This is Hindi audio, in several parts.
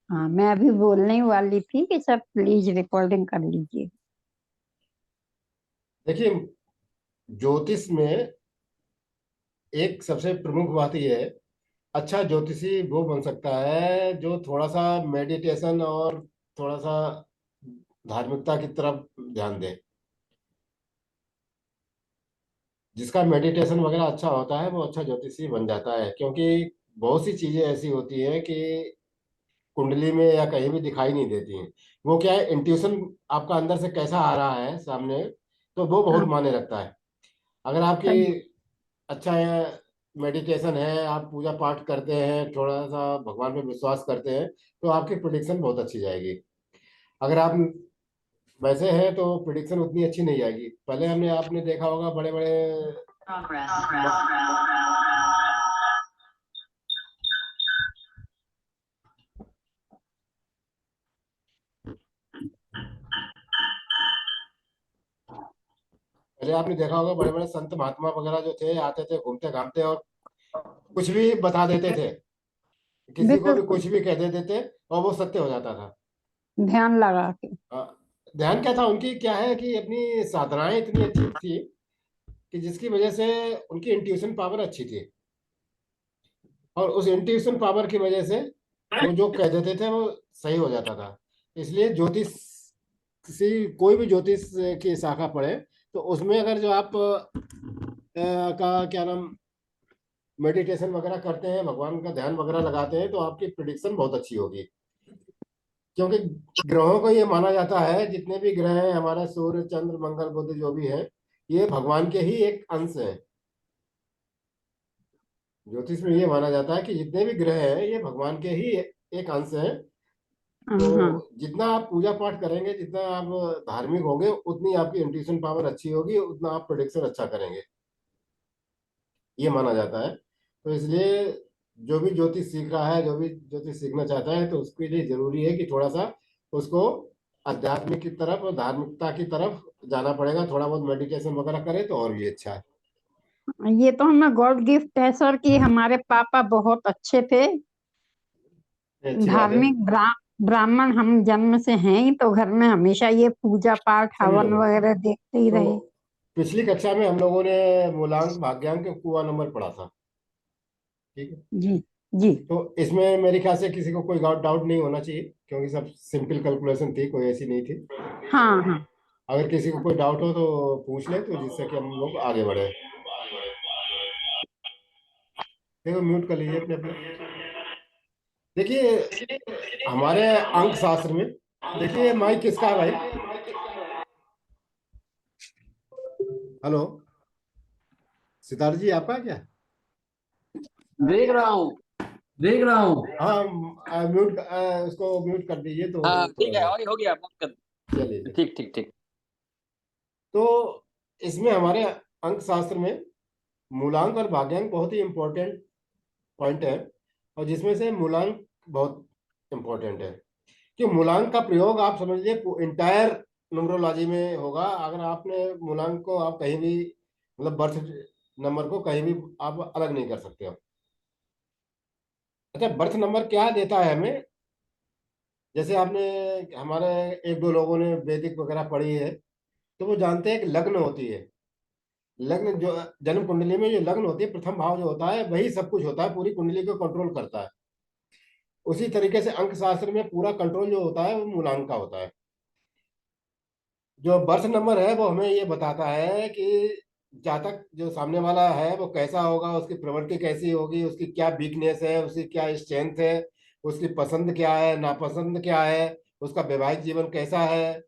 हाँ, मैं अभी बोलने ही वाली थी कि सब प्लीज रिकॉर्डिंग कर लीजिए। देखिए, ज्योतिष में एक सबसे प्रमुख बात यह है, अच्छा ज्योतिषी वो बन सकता है जो थोड़ा सा मेडिटेशन और थोड़ा सा धार्मिकता की तरफ ध्यान दे। जिसका मेडिटेशन वगैरह अच्छा होता है वो अच्छा ज्योतिषी बन जाता है, क्योंकि बहुत सी चीजें ऐसी होती हैं कि कुंडली में या कहीं भी दिखाई नहीं देती हैं। वो क्या है, इंट्यूशन आपका अंदर से कैसा आ रहा है सामने, तो वो बहुत हाँ, मायने रखता है। अगर आपकी सही। अच्छा है, मेडिटेशन है, आप पूजा पाठ करते हैं, थोड़ा सा भगवान पे विश्वास करते हैं, तो आपकी प्रिडिक्शन बहुत अच्छी जाएगी। अगर आप वैसे हैं तो प्रिडिक्शन उतनी अच्छी नहीं आएगी। पहले हमने आपने देखा होगा बड़े बड़े पहले आपने देखा होगा बड़े बड़े संत महात्मा वगैरह जो थे, आते थे घूमते घामते और कुछ भी बता देते थे, किसी को भी बिल्कुल। कुछ भी कह देते थे और वो सत्य हो जाता था। ध्यान लगा के। हाँ, ध्यान क्या था उनकी, क्या है कि अपनी साधनाएं इतनी अच्छी थी कि जिसकी वजह से उनकी इंट्यूशन पावर अच्छी थी, और उस इंट्यूशन पावर की वजह से वो जो कह देते थे वो सही हो जाता था। इसलिए ज्योतिष, किसी कोई भी ज्योतिष की शाखा पढ़े तो उसमें अगर जो आप का क्या नाम मेडिटेशन वगैरह करते हैं, भगवान का ध्यान वगैरह लगाते हैं, तो आपकी प्रिडिक्शन बहुत अच्छी होगी। क्योंकि ग्रहों को ये माना जाता है, जितने भी ग्रह हैं हमारा, सूर्य चंद्र मंगल बुध जो भी है, ये भगवान के ही एक अंश है। ज्योतिष में ये माना जाता है कि जितने भी ग्रह हैं ये भगवान के ही एक अंश है। हाँ, तो हाँ। जितना आप पूजा पाठ करेंगे, जितना आप धार्मिक होंगे, उतनी आपकी इंट्यूशन पावर अच्छी होगी, उतना आप प्रोडिक्शन अच्छा करेंगे, ये माना जाता है। तो इसलिए जो भी ज्योतिष सीख रहा है, जो भी ज्योतिष सीखना चाहता है, तो उसके लिए जरूरी है कि थोड़ा सा उसको आध्यात्मिक की तरफ और धार्मिकता की तरफ जाना पड़ेगा। थोड़ा बहुत मेडिटेशन वगैरह करे तो और भी अच्छा है। ये तो हमें गॉड गिफ्ट है सर कि हमारे पापा बहुत अच्छे थे। ये अच्छी बात है। धार्मिक ब्राह्मण हम जन्म से हैं ही, तो घर में हमेशा ये पूजा पाठ समझ लो। हवन वगैरह देखते ही तो रहे। पिछली कक्षा में हम लोगों ने मूलांक भाग्यांक के कुआ नंबर पढ़ा था, ठीक है। जी। जी। तो इसमें मेरे ख्याल से किसी को कोई डाउट नहीं होना चाहिए, क्योंकि सब सिंपल कैलकुलेशन थी, कोई ऐसी नहीं थी। हाँ, हाँ। अगर किसी को कोई डाउट हो तो पूछ ले, तो जिससे कि हम लोग आगे बढ़े। देखो, म्यूट कर लीजिए अपने अपने। देखिए, हमारे अंक शास्त्र में, देखिए माइक किसका है भाई? हेलो, सितार जी आपका क्या? देख रहा हूँ, देख रहा हूँ। हाँ, म्यूट, उसको म्यूट कर दीजिए तो हाँ थोड़ा ठीक है, सा। हो गया बंद कर। चलिए। ठीक ठीक ठीक। तो इसमें हमारे अंक शास्त्र में मूलांक और भाग्यांक बहुत ही इंपॉर्टेंट पॉइंट है, और जिसमें से मूलांक बहुत इंपॉर्टेंट है। कि मूलांक का प्रयोग आप समझ लीजिए इंटायर न्यूमरोलॉजी में होगा। अगर आपने मूलांक को आप कहीं भी, मतलब बर्थ नंबर को कहीं भी आप अलग नहीं कर सकते हो। अच्छा, बर्थ नंबर क्या देता है हमें? जैसे आपने, हमारे एक दो लोगों ने वैदिक वगैरह पढ़ी है, तो वो जानते हैं कि लग्न होती है। लग्न जो जन्म कुंडली में जो लग्न होती है, प्रथम भाव जो होता है, वही सब कुछ होता है, पूरी कुंडली को कंट्रोल करता है। उसी तरीके से अंक शास्त्र में पूरा कंट्रोल जो होता है वो मूलांक का होता है। जो बर्थ नंबर है वो हमें ये बताता है कि जातक जो सामने वाला है वो कैसा होगा, उसकी प्रवृत्ति कैसी होगी, उसकी क्या वीकनेस है, उसकी क्या स्ट्रेंथ है, उसकी पसंद क्या है, नापसंद क्या है, उसका वैवाहिक जीवन कैसा है,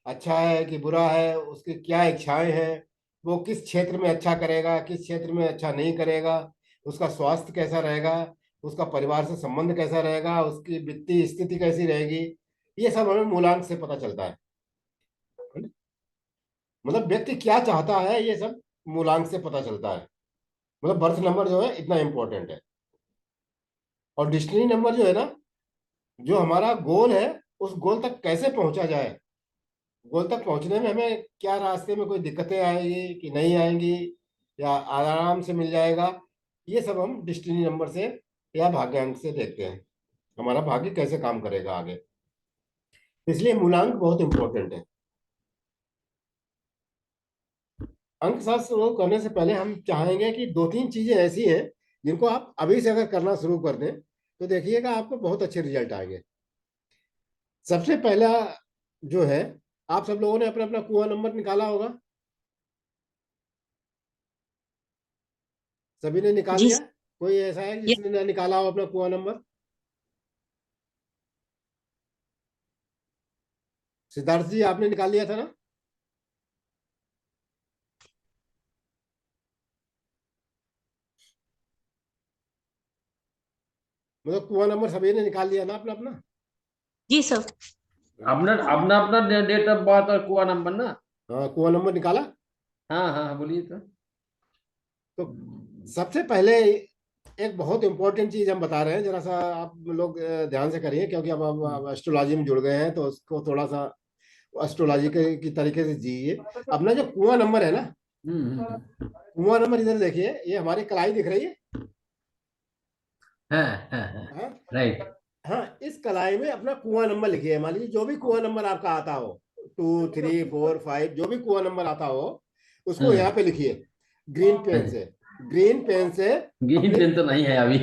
अच्छा है कि बुरा है, उसकी क्या इच्छाएं हैं, वो किस क्षेत्र में अच्छा करेगा, किस क्षेत्र में अच्छा नहीं करेगा, उसका स्वास्थ्य कैसा रहेगा, उसका परिवार से संबंध कैसा रहेगा, उसकी वित्तीय स्थिति कैसी रहेगी। ये सब हमें मूलांक से पता चलता है। मतलब व्यक्ति क्या चाहता है, ये सब मूलांक से पता चलता है। मतलब बर्थ नंबर जो है इतना इंपॉर्टेंट है। और डिस्टिनी नंबर जो है ना, जो हमारा गोल है, उस गोल तक कैसे पहुंचा जाए, गोल तक पहुंचने में हमें क्या रास्ते में कोई दिक्कतें आएगी कि नहीं आएंगी, या आराम से मिल जाएगा, ये सब हम डिस्टिनी नंबर से या भाग्यांक से देखते हैं। हमारा भाग्य कैसे काम करेगा आगे। इसलिए मूलांक बहुत इंपॉर्टेंट है। अंक शास्त्र शुरू करने से पहले हम चाहेंगे कि दो तीन चीजें ऐसी हैं जिनको आप अभी से अगर करना शुरू कर दें तो देखिएगा आपको बहुत अच्छे रिजल्ट आएंगे। सबसे पहला जो है, आप सब लोगों ने अपना अपना कुआं नंबर निकाला होगा। सभी ने निकाल जी लिया? कोई ऐसा है ये जिसने ना निकाला हो अपना कुआं नंबर? सिद्धार्थ जी, आपने निकाल लिया था ना? मतलब कुआं नंबर सभी ने निकाल लिया ना अपना अपना? जी सर। अपना अपना अपना डेट ऑफ बर्थ और कुआ नंबर ना। हाँ, कुआं नंबर निकाला। हाँ हाँ बोलिए तो। तो सबसे पहले एक बहुत इंपॉर्टेंट चीज हम बता रहे हैं, जरा सा आप लोग ध्यान से करिए, क्योंकि अब हम एस्ट्रोलॉजी में जुड़ गए हैं तो उसको थोड़ा सा एस्ट्रोलॉजी की तरीके से जिए। अपना जो कुआं नंबर है ना, कुआं नंबर इधर देखिए, ये हमारी कलाई दिख रही है। हाँ हाँ हाँ हाँ। राइट। हाँ, इस कलाई में अपना कुआं नंबर लिखिए। मान लीजिए जो भी कुआं नंबर आपका आता हो, 2, 3, 4, 5, जो भी कुआं नंबर आता हो उसको यहाँ पे लिखिए ग्रीन पेन से। ग्रीन पेन से ग्रीन अपने, पेन तो नहीं है अभी।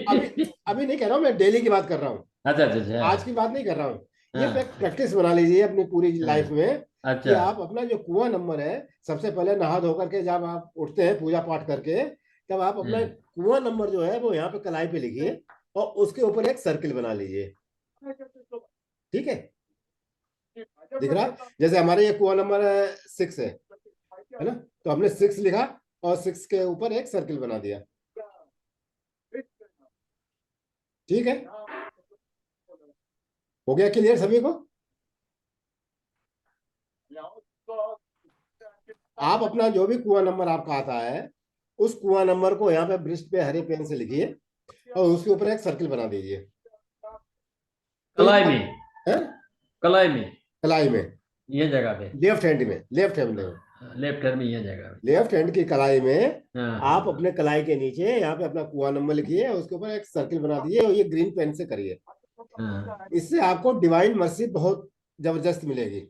अभी अभी नहीं कह रहा हूँ, मैं डेली की बात कर रहा हूँ, अच्छा अच्छा अच्छा। आज की बात नहीं कर रहा हूँ। ये हाँ प्रैक्टिस बना लीजिए अपनी पूरी लाइफ हाँ में कि अच्छा। आप अपना जो कुआं नंबर है, सबसे पहले नहा धो करके जब आप उठते हैं पूजा पाठ करके, तब आप अपना हम्म, कुआं नंबर जो है वो यहाँ पे कलाई पे लिखिए और उसके ऊपर एक सर्किल बना लीजिए। ठीक है? दिख रहा? जैसे हमारे ये कुआं नंबर 6 है ना, तो हमने 6 लिखा और 6 के ऊपर एक सर्किल बना दिया। ठीक है? हो गया क्लियर सभी को? आप अपना जो भी कुआं नंबर आपका आता है उस कुआं नंबर को यहाँ पे ब्रिस्ट पे हरे पेन से लिखिए और उसके ऊपर एक सर्किल बना दीजिए। तो ये कलाई अब में। है कलाई में। कलाई में, ये जगह पे। लेफ्ट हैंड में, लेफ्ट हैंड में, लेफ्ट हैंड में ये जगह पे। लेफ्ट हैंड की कलाई में हाँ आप हाँ अपने कलाई के नीचे यहाँ पे अपना कुआं नंबर लिखिए और उसके ऊपर एक सर्किल बना दीजिए और ये ग्रीन पेन से करिए। हाँ। इससे आपको डिवाइन मर्सी बहुत जबरदस्त मिलेगी।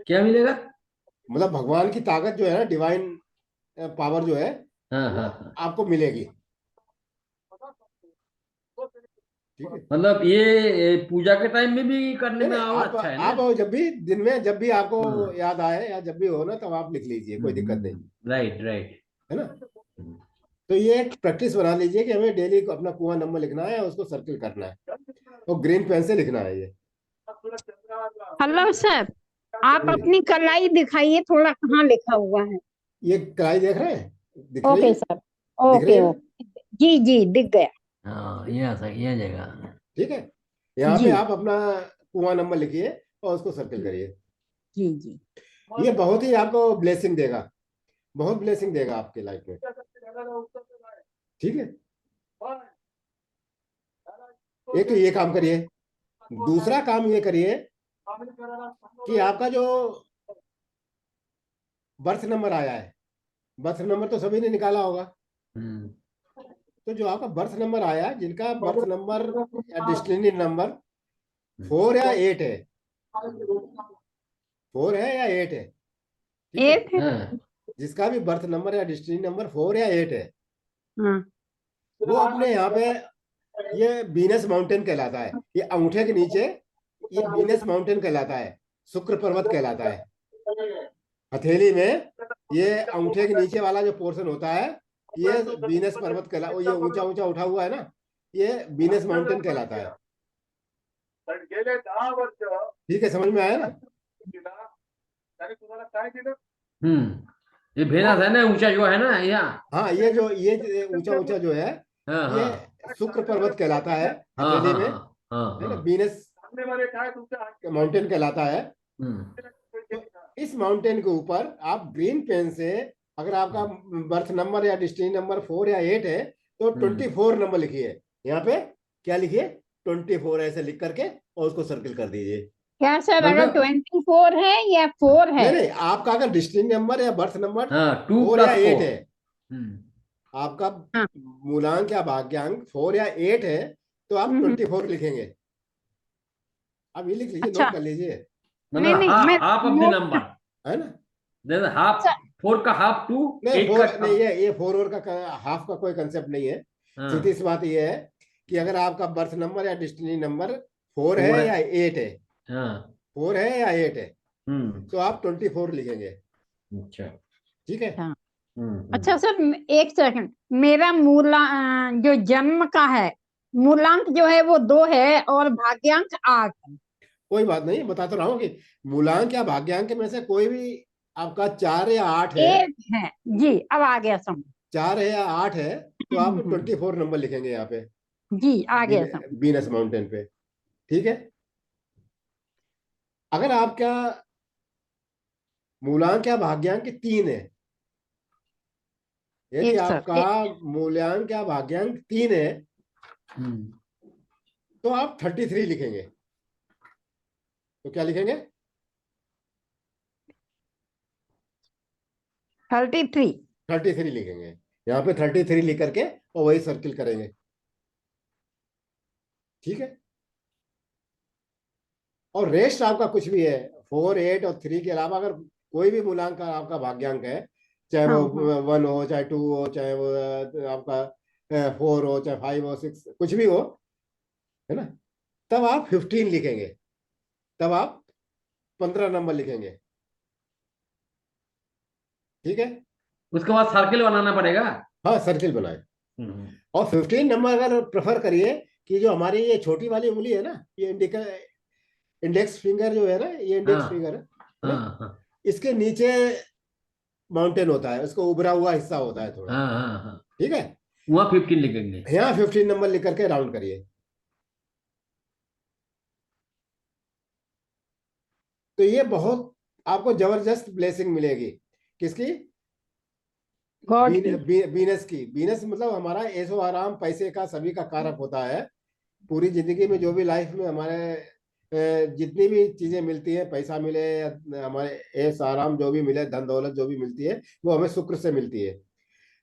क्या मिलेगा? मतलब भगवान की ताकत जो है ना, डिवाइन पावर जो है हाँ वो हाँ हाँ। आपको मिलेगी। ठीक है? मतलब ये पूजा के टाइम में भी करने नहीं में नहीं, और अच्छा है ना। आप जब भी दिन में जब भी आपको हाँ। याद आए या जब भी हो ना, तब आप लिख लीजिए, कोई दिक्कत नहीं। Right right. है ना? तो ये एक प्रैक्टिस बना लीजिए कि हमें डेली अपना कुआं नंबर लिखना है, उसको सर्किल करना है और ग्रीन पेन से लिखना है ये। हेलो सर, आप जी, अपनी कलाई दिखाइए थोड़ा, कहाँ लिखा हुआ है? ये कलाई देख रहे हैं? दिख रही ओके है? सर। दिख रही ओके है ना? ओके। जी जी दिख गया। हाँ ये सही ये जगह। ठीक है? यहाँ पे जी आप अपना कुआं नंबर लिखिए और उसको सर्किल करिए। जी जी। ये बहुत ही आपको ब्लेसिंग देगा, बहुत ब्लेसिंग देगा आपके लाइफ में। ठीक है? एक तो ये काम करिए। दूसरा काम ये करिए कि आपका जो बर्थ नंबर आया है, बर्थ नंबर तो सभी ने निकाला होगा। हम्म तो जो आपका बर्थ नंबर आया, जिनका बर्थ नंबर या डेस्टिनी नंबर 4 या 8 है, 4 है या 8 है, ठीक है, एट है। हाँ जिसका भी बर्थ नंबर या डेस्टिनी नंबर 4 या 8 है, हाँ। वो अपने यहाँ पे, ये वीनस माउंटेन कहलाता है, ये अंगूठे के नीचे, ये वीनस माउंटेन कहलाता है, शुक्र पर्वत कहलाता है। हथेली में ये अंगूठे के नीचे वाला जो पोर्शन होता है, ये वीनस पर्वत कहला, ये ऊंचा ऊंचा उठा हुआ है ना, ये वीनस माउंटेन कहलाता है। ठीक है? समझ में आया ना? ये भेना था ना ऊंचा जो है ना यहाँ। हाँ, ये ऊंचा ऊंचा जो है, हाँ ये हाँ शुक्र पर्वत कहलाता है हाँ हथेली हाँ में। हाँ हाँ है ना? हाँ। वीनस माउंटेन कहलाता है। हम्म तो इस माउंटेन के ऊपर आप ग्रीन पेन से, अगर आपका बर्थ नंबर या डिस्टिनी नंबर 4 या 8 है, तो हम्म 24 नंबर लिखिए यहाँ पे। क्या लिखिए? 24 ऐसे लिख करके और उसको सर्किल कर दीजिए। क्या सर, अगर मतलब 24 है या 4 है? नहीं नहीं, आपका अगर डिस्टिनी नंबर या बर्थ नंबर हाँ टू 4 या 8 प्लस है, फोर। आपका हाँ। मूलांक या भाग्यांक 4 या 8 है, तो आप हम्म, 24 लिखेंगे। आप ये लिख लीजिए, अच्छा नोट कर लीजिए, नहीं मतलब नहीं मैं half of the note. Number, है ना। जैसे हाफ, अच्छा 4 का हाफ 2, नहीं 8 फोर नहीं, का। ये 4 और का हाफ का कोई कंसेप्ट नहीं है। सीधी हाँ सी बात ये है कि अगर आपका बर्थ नंबर या डेस्टिनी नंबर 4 है 4 है। या 8 है, हाँ 4 है या 8 है, हम्म। तो आप 24 लिखेंगे। अच्छा। ठीक है। अच्छा हम्म। अच्छा सर, एक सेकंड। मेरा जो जन्म का है, मूलांक जो है वो 2 है और भाग्यांक 8 है। कोई बात नहीं, बता तो रहा हूँ कि मूलांक या भाग्यांक में से कोई भी आपका 4 या 8 है, 1 है। जी अब आ गया समझ। 4 है या 8 है, तो आप हम्म, 24 नंबर लिखेंगे यहाँ पे, जी आ गया समझ। बीनस माउंटेन पे। ठीक है। अगर आपका मूलांक या भाग्यांक 3 है, यदि एक सर आपका मूल्यांक या भाग्यांक 3 है, हम्म। तो आप 33 लिखेंगे। तो क्या लिखेंगे? 33। 33 लिखेंगे। यहाँ पे 33 लिख करके और वही सर्किल करेंगे। ठीक है। और रेस्ट आपका कुछ भी है, 4, 8 और 3 के अलावा अगर कोई भी मूलांक का आपका भाग्यांक है, चाहे हाँ वो हाँ 1 हो, चाहे 2 हो, चाहे वो आपका 4 हो, चाहे 5 हो, 6 कुछ भी हो, है ना, तब आप 15 लिखेंगे। तब आप 15 नंबर लिखेंगे। ठीक है। उसके बाद सर्किल बनाना पड़ेगा। हाँ, सर्किल बनाए। हम्म। और 15 नंबर अगर प्रेफर करिए कि जो हमारी ये छोटी वाली उंगली है ना, ये इंडेक्स फिंगर जो है ना, ये इंडेक्स हाँ फिंगर है ना, हाँ हाँ इसके नीचे माउंटेन होता है, उसको उभरा हुआ हिस्सा होता है थोड़ा। हाँ हाँ हाँ, ठीक है। वहाँ 15 लिखेंगे। यहाँ 15 नंबर लिख करके राउंड करिए। तो ये बहुत आपको जबरदस्त ब्लेसिंग मिलेगी। किसकी? गॉड की। बीनस की। बीनस मतलब हमारा ऐशो आराम पैसे का सभी का कारक होता है। पूरी जिंदगी में जो भी लाइफ में हमारे जितनी भी चीजें मिलती है, पैसा मिले या हमारे ऐश आराम जो भी मिले, धन दौलत जो भी मिलती है, वो हमें शुक्र से मिलती है।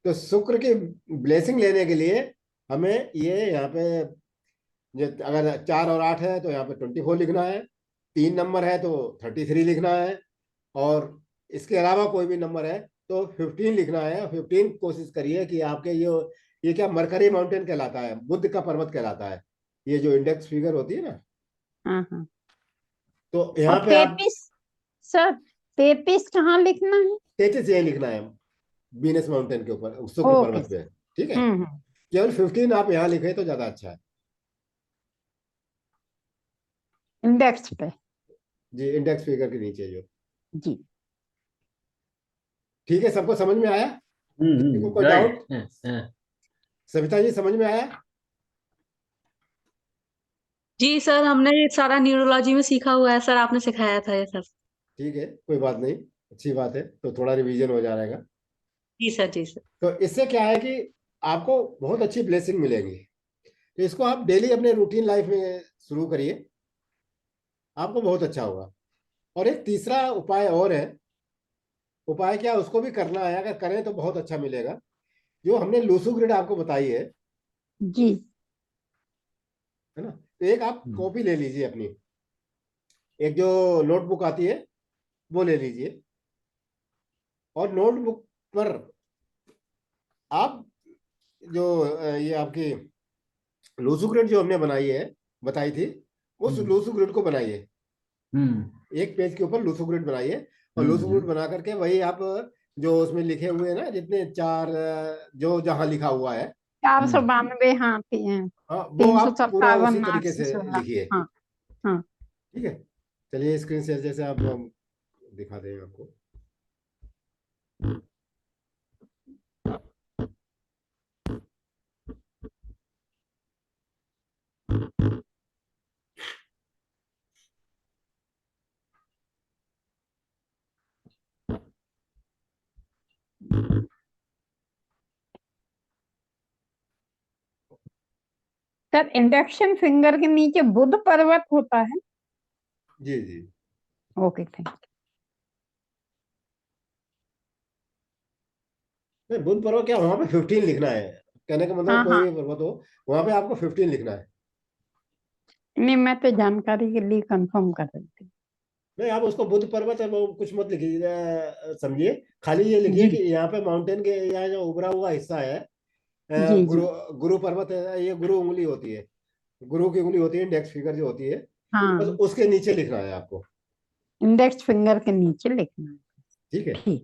तो शुक्र की ब्लेसिंग लेने के लिए हमें ये यहाँ पे, अगर 4 और 8 है तो यहाँ पे 24 लिखना है, 3 नंबर है तो 33 लिखना है, और इसके अलावा कोई भी नंबर है तो 15 लिखना है। 15 कोशिश करिए कि आपके ये क्या मरकरी माउंटेन कहलाता है, बुद्ध का पर्वत कहलाता है, ये जो इंडेक्स फिगर होती है ना, हाँ हाँ। तो और यहाँ पे आप 33 सर, 33 कहाँ लिखना है? 33 यही लिखना है, बीनस माउंटेन के ऊपर, शुक्र ओके पर्वत सर। पे। ठीक है। हम्म। केवल 15 आप यहाँ लिखे तो ज्यादा अच्छा है। इंडेक्स पे। जी, इंडेक्स फिगर के नीचे जो। जी। ठीक है, सबको समझ में आया? किसी को कोई राइट। डाउट? सविता जी, समझ में आया? जी सर, हमने ये सारा न्यूरोलॉजी में सीखा हुआ है सर, आपने सिखाया था ये सब। ठीक है, कोई बात नहीं, अच्छी बात है, तो थोड़ा रिवीजन हो जाएगा। जी सर, जी सर। तो इससे क्या है कि आपको बहुत अच्छी ब्लेसिंग मिलेगी। तो इसको आप डेली अपने रूटीन लाइफ में शुरू करिए, आपको बहुत अच्छा होगा। और एक तीसरा उपाय और है। उपाय क्या, उसको भी करना है, अगर करें तो बहुत अच्छा मिलेगा। जो हमने लूसू ग्रिड आपको बताई है जी। है ना, तो एक आप कॉपी ले लीजिए अपनी, एक जो नोटबुक आती है वो ले लीजिए, और नोटबुक पर आप जो ये आपकी लूसू ग्रिड जो हमने बनाई है, बताई थी, उस लूसू ग्रिड को बनाइए। एक पेज के ऊपर लूसू ग्रिड बनाइए, और लूसू ग्रिड बना करके वही आप जो उसमें लिखे हुए हैं ना, जितने चार जो जहां लिखा हुआ है, 492 हाथी हैं। हाँ, वो तीन सौ आप पूरा सत्तावन उसी नाग तरीके से से 16। लिखिए। हाँ हाँ। ठीक है। चलिए स्क्रीन शेयर जैसे आप दिखा दें आपको। सर इंडक्शन फिंगर के नीचे बुध पर्वत होता है। जी जी। ओके थैंक नहीं, बुध पर्वत क्या, वहां पे 15 लिखना है। कहने का यू। मतलब हाँ कोई हाँ। भी पर्वत हो, वहां पे आपको 15 लिखना है। नहीं, मैं तो जानकारी के लिए कंफर्म कर रही थी। नहीं, आप उसको बुद्ध पर्वत है वो कुछ मत लिखिए, समझिए। खाली ये लिखिए जी कि यहाँ पे माउंटेन के यहाँ जो उभरा हुआ हिस्सा है, जी गुरु जी। गुरु पर्वत है, ये गुरु उंगली होती है, गुरु की उंगली होती है, इंडेक्स फिंगर जो होती है, बस हाँ, उसके नीचे लिखना है आपको। इंडेक्स फिंगर के नीचे लिखना है। ठीक है। ठीक।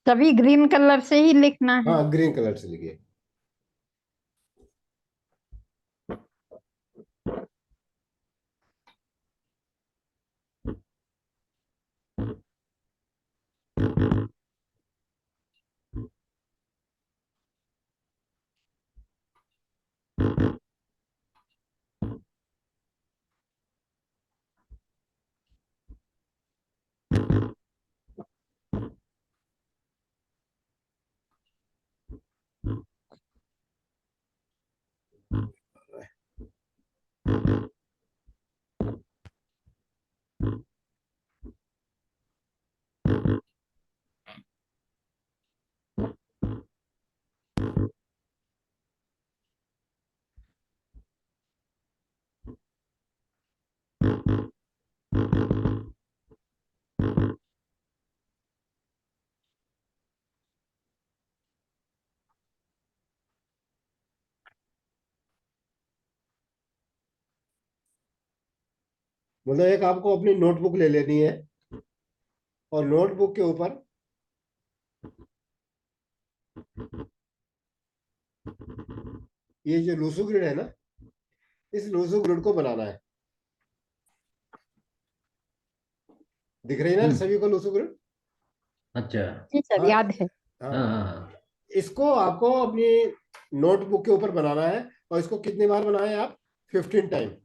सभी ग्रीन कलर से ही लिखना है। हाँ, ग्रीन कलर से लिखिए। मतलब एक आपको अपनी नोटबुक ले लेनी है, और नोटबुक के ऊपर ये जो लूसो ग्रिड है ना, इस लूसो ग्रिड को बनाना है। दिख रही है ना हम्म, सभी को लूसो ग्रिड? अच्छा। जी सर, हाँ याद है। हाँ हाँ। हाँ हाँ। इसको आपको अपनी नोटबुक के ऊपर बनाना है, और इसको कितनी बार बनाए आप? 15 टाइम।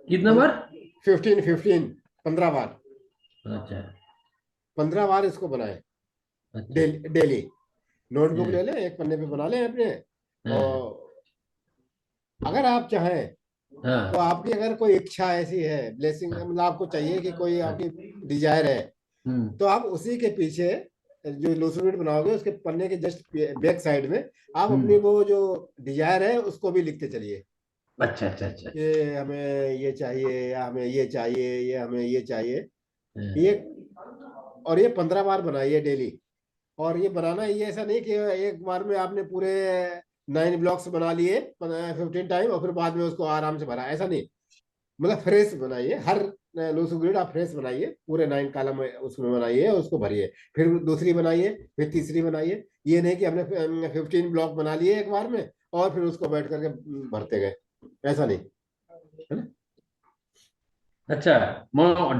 कितना बार? 15 15 बार। अच्छा 15 बार इसको बनाए अच्छा। Daily daily. नोटबुक हाँ ले लें, एक पन्ने पे बना लें अपने। हाँ और अगर आप चाहें तो हाँ। आपकी अगर कोई इच्छा ऐसी है, ब्लेसिंग मतलब आपको चाहिए कि कोई आपकी डिजायर है, हम्म, तो आप उसी के पीछे जो लूसोग्रिड बनाओगे उसके पन्ने के जस्ट बैक साइड में आप अपनी हम्म। वो जो डिजायर है उसको भी लिखते चलिए। अच्छा अच्छा अच्छा अच्छा। ये हमें ये चाहिए, या हमें ये चाहिए, ये हमें ये चाहिए। ये, हाँ, और ये 15 बार बनाइए डेली। और ये बनाना ये ऐसा नहीं कि एक बार में आपने पूरे 9 ब्लॉक्स बना लिए 15 टाइम, और फिर बाद में उसको आराम से भरा, ऐसा नहीं। मतलब फ्रेश बनाइए, हर लूसो ग्रिड आप फ्रेश बनाइए, पूरे 9 कॉलम उसमें बनाइए, उसको भरिए। फिर दूसरी बनाइए, फिर तीसरी बनाइए। ये नहीं कि हमने 15 ब्लॉक बना लिए एक बार में और फिर उसको बैठ करके भरते गए, ऐसा नहीं, है ना? अच्छा।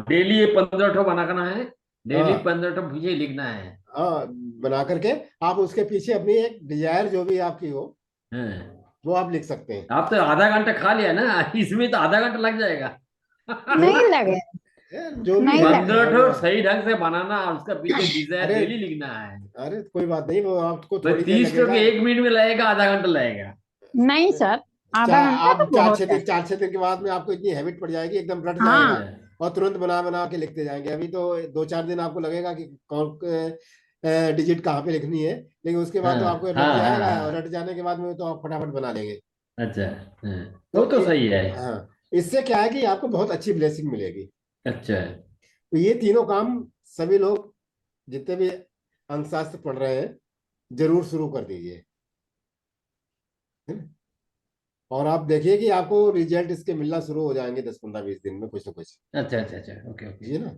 डेली ये 15 बनाना है। डेली हाँ 15 मुझे लिखना है। हाँ, बना करके आप उसके पीछे अपनी एक डिजायर जो भी आपकी हो हाँ। वो आप लिख सकते हैं। आप तो आधा घंटा खा लिया ना इसमें तो आधा घंटा लग जाएगा। जो नहीं लगे। जो भी नहीं है लगे। 15 सही ढंग से बनाना और उसका पीछे डिजायर अरे डेली लिखना है। अरे कोई बात नहीं, वो आपको भाई थोड़ी देर 30 लगेगा। के 1 मिनट में लगेगा, आधा घंटा लगेगा। नहीं सर, आधा चार घंटा आप तो चार बहुत छह है। दिन 4-6 दिन के बाद में आपको इतनी हैबिट पड़ जाएगी, एकदम रट जाएगा, हाँ। अच्छा और तुरंत बना बना के लिखते जाएंगे। अभी तो 2-4 दिन आपको लगेगा कि कौन डिजिट कहाँ पे लिखनी है, लेकिन उसके बाद तो हाँ आपको रट हाँ हाँ जाएगा, और रट हाँ। जाने के बाद में तो आप फटाफट बना लेंगे। अच्छा। हाँ, वो तो तो सही है। हाँ, इससे क्या है कि आपको बहुत अच्छी ब्लेसिंग मिलेगी। अच्छा। तो ये तीनों काम सभी लोग जितने भी अंकशास्त्र पढ़ रहे हैं जरूर शुरू कर दीजिए, है ना? और आप देखिए कि आपको रिजल्ट इसके मिलना शुरू हो जाएंगे 10-15-20 दिन में, कुछ ना कुछ। अच्छा अच्छा अच्छा। Okay okay. जी ना।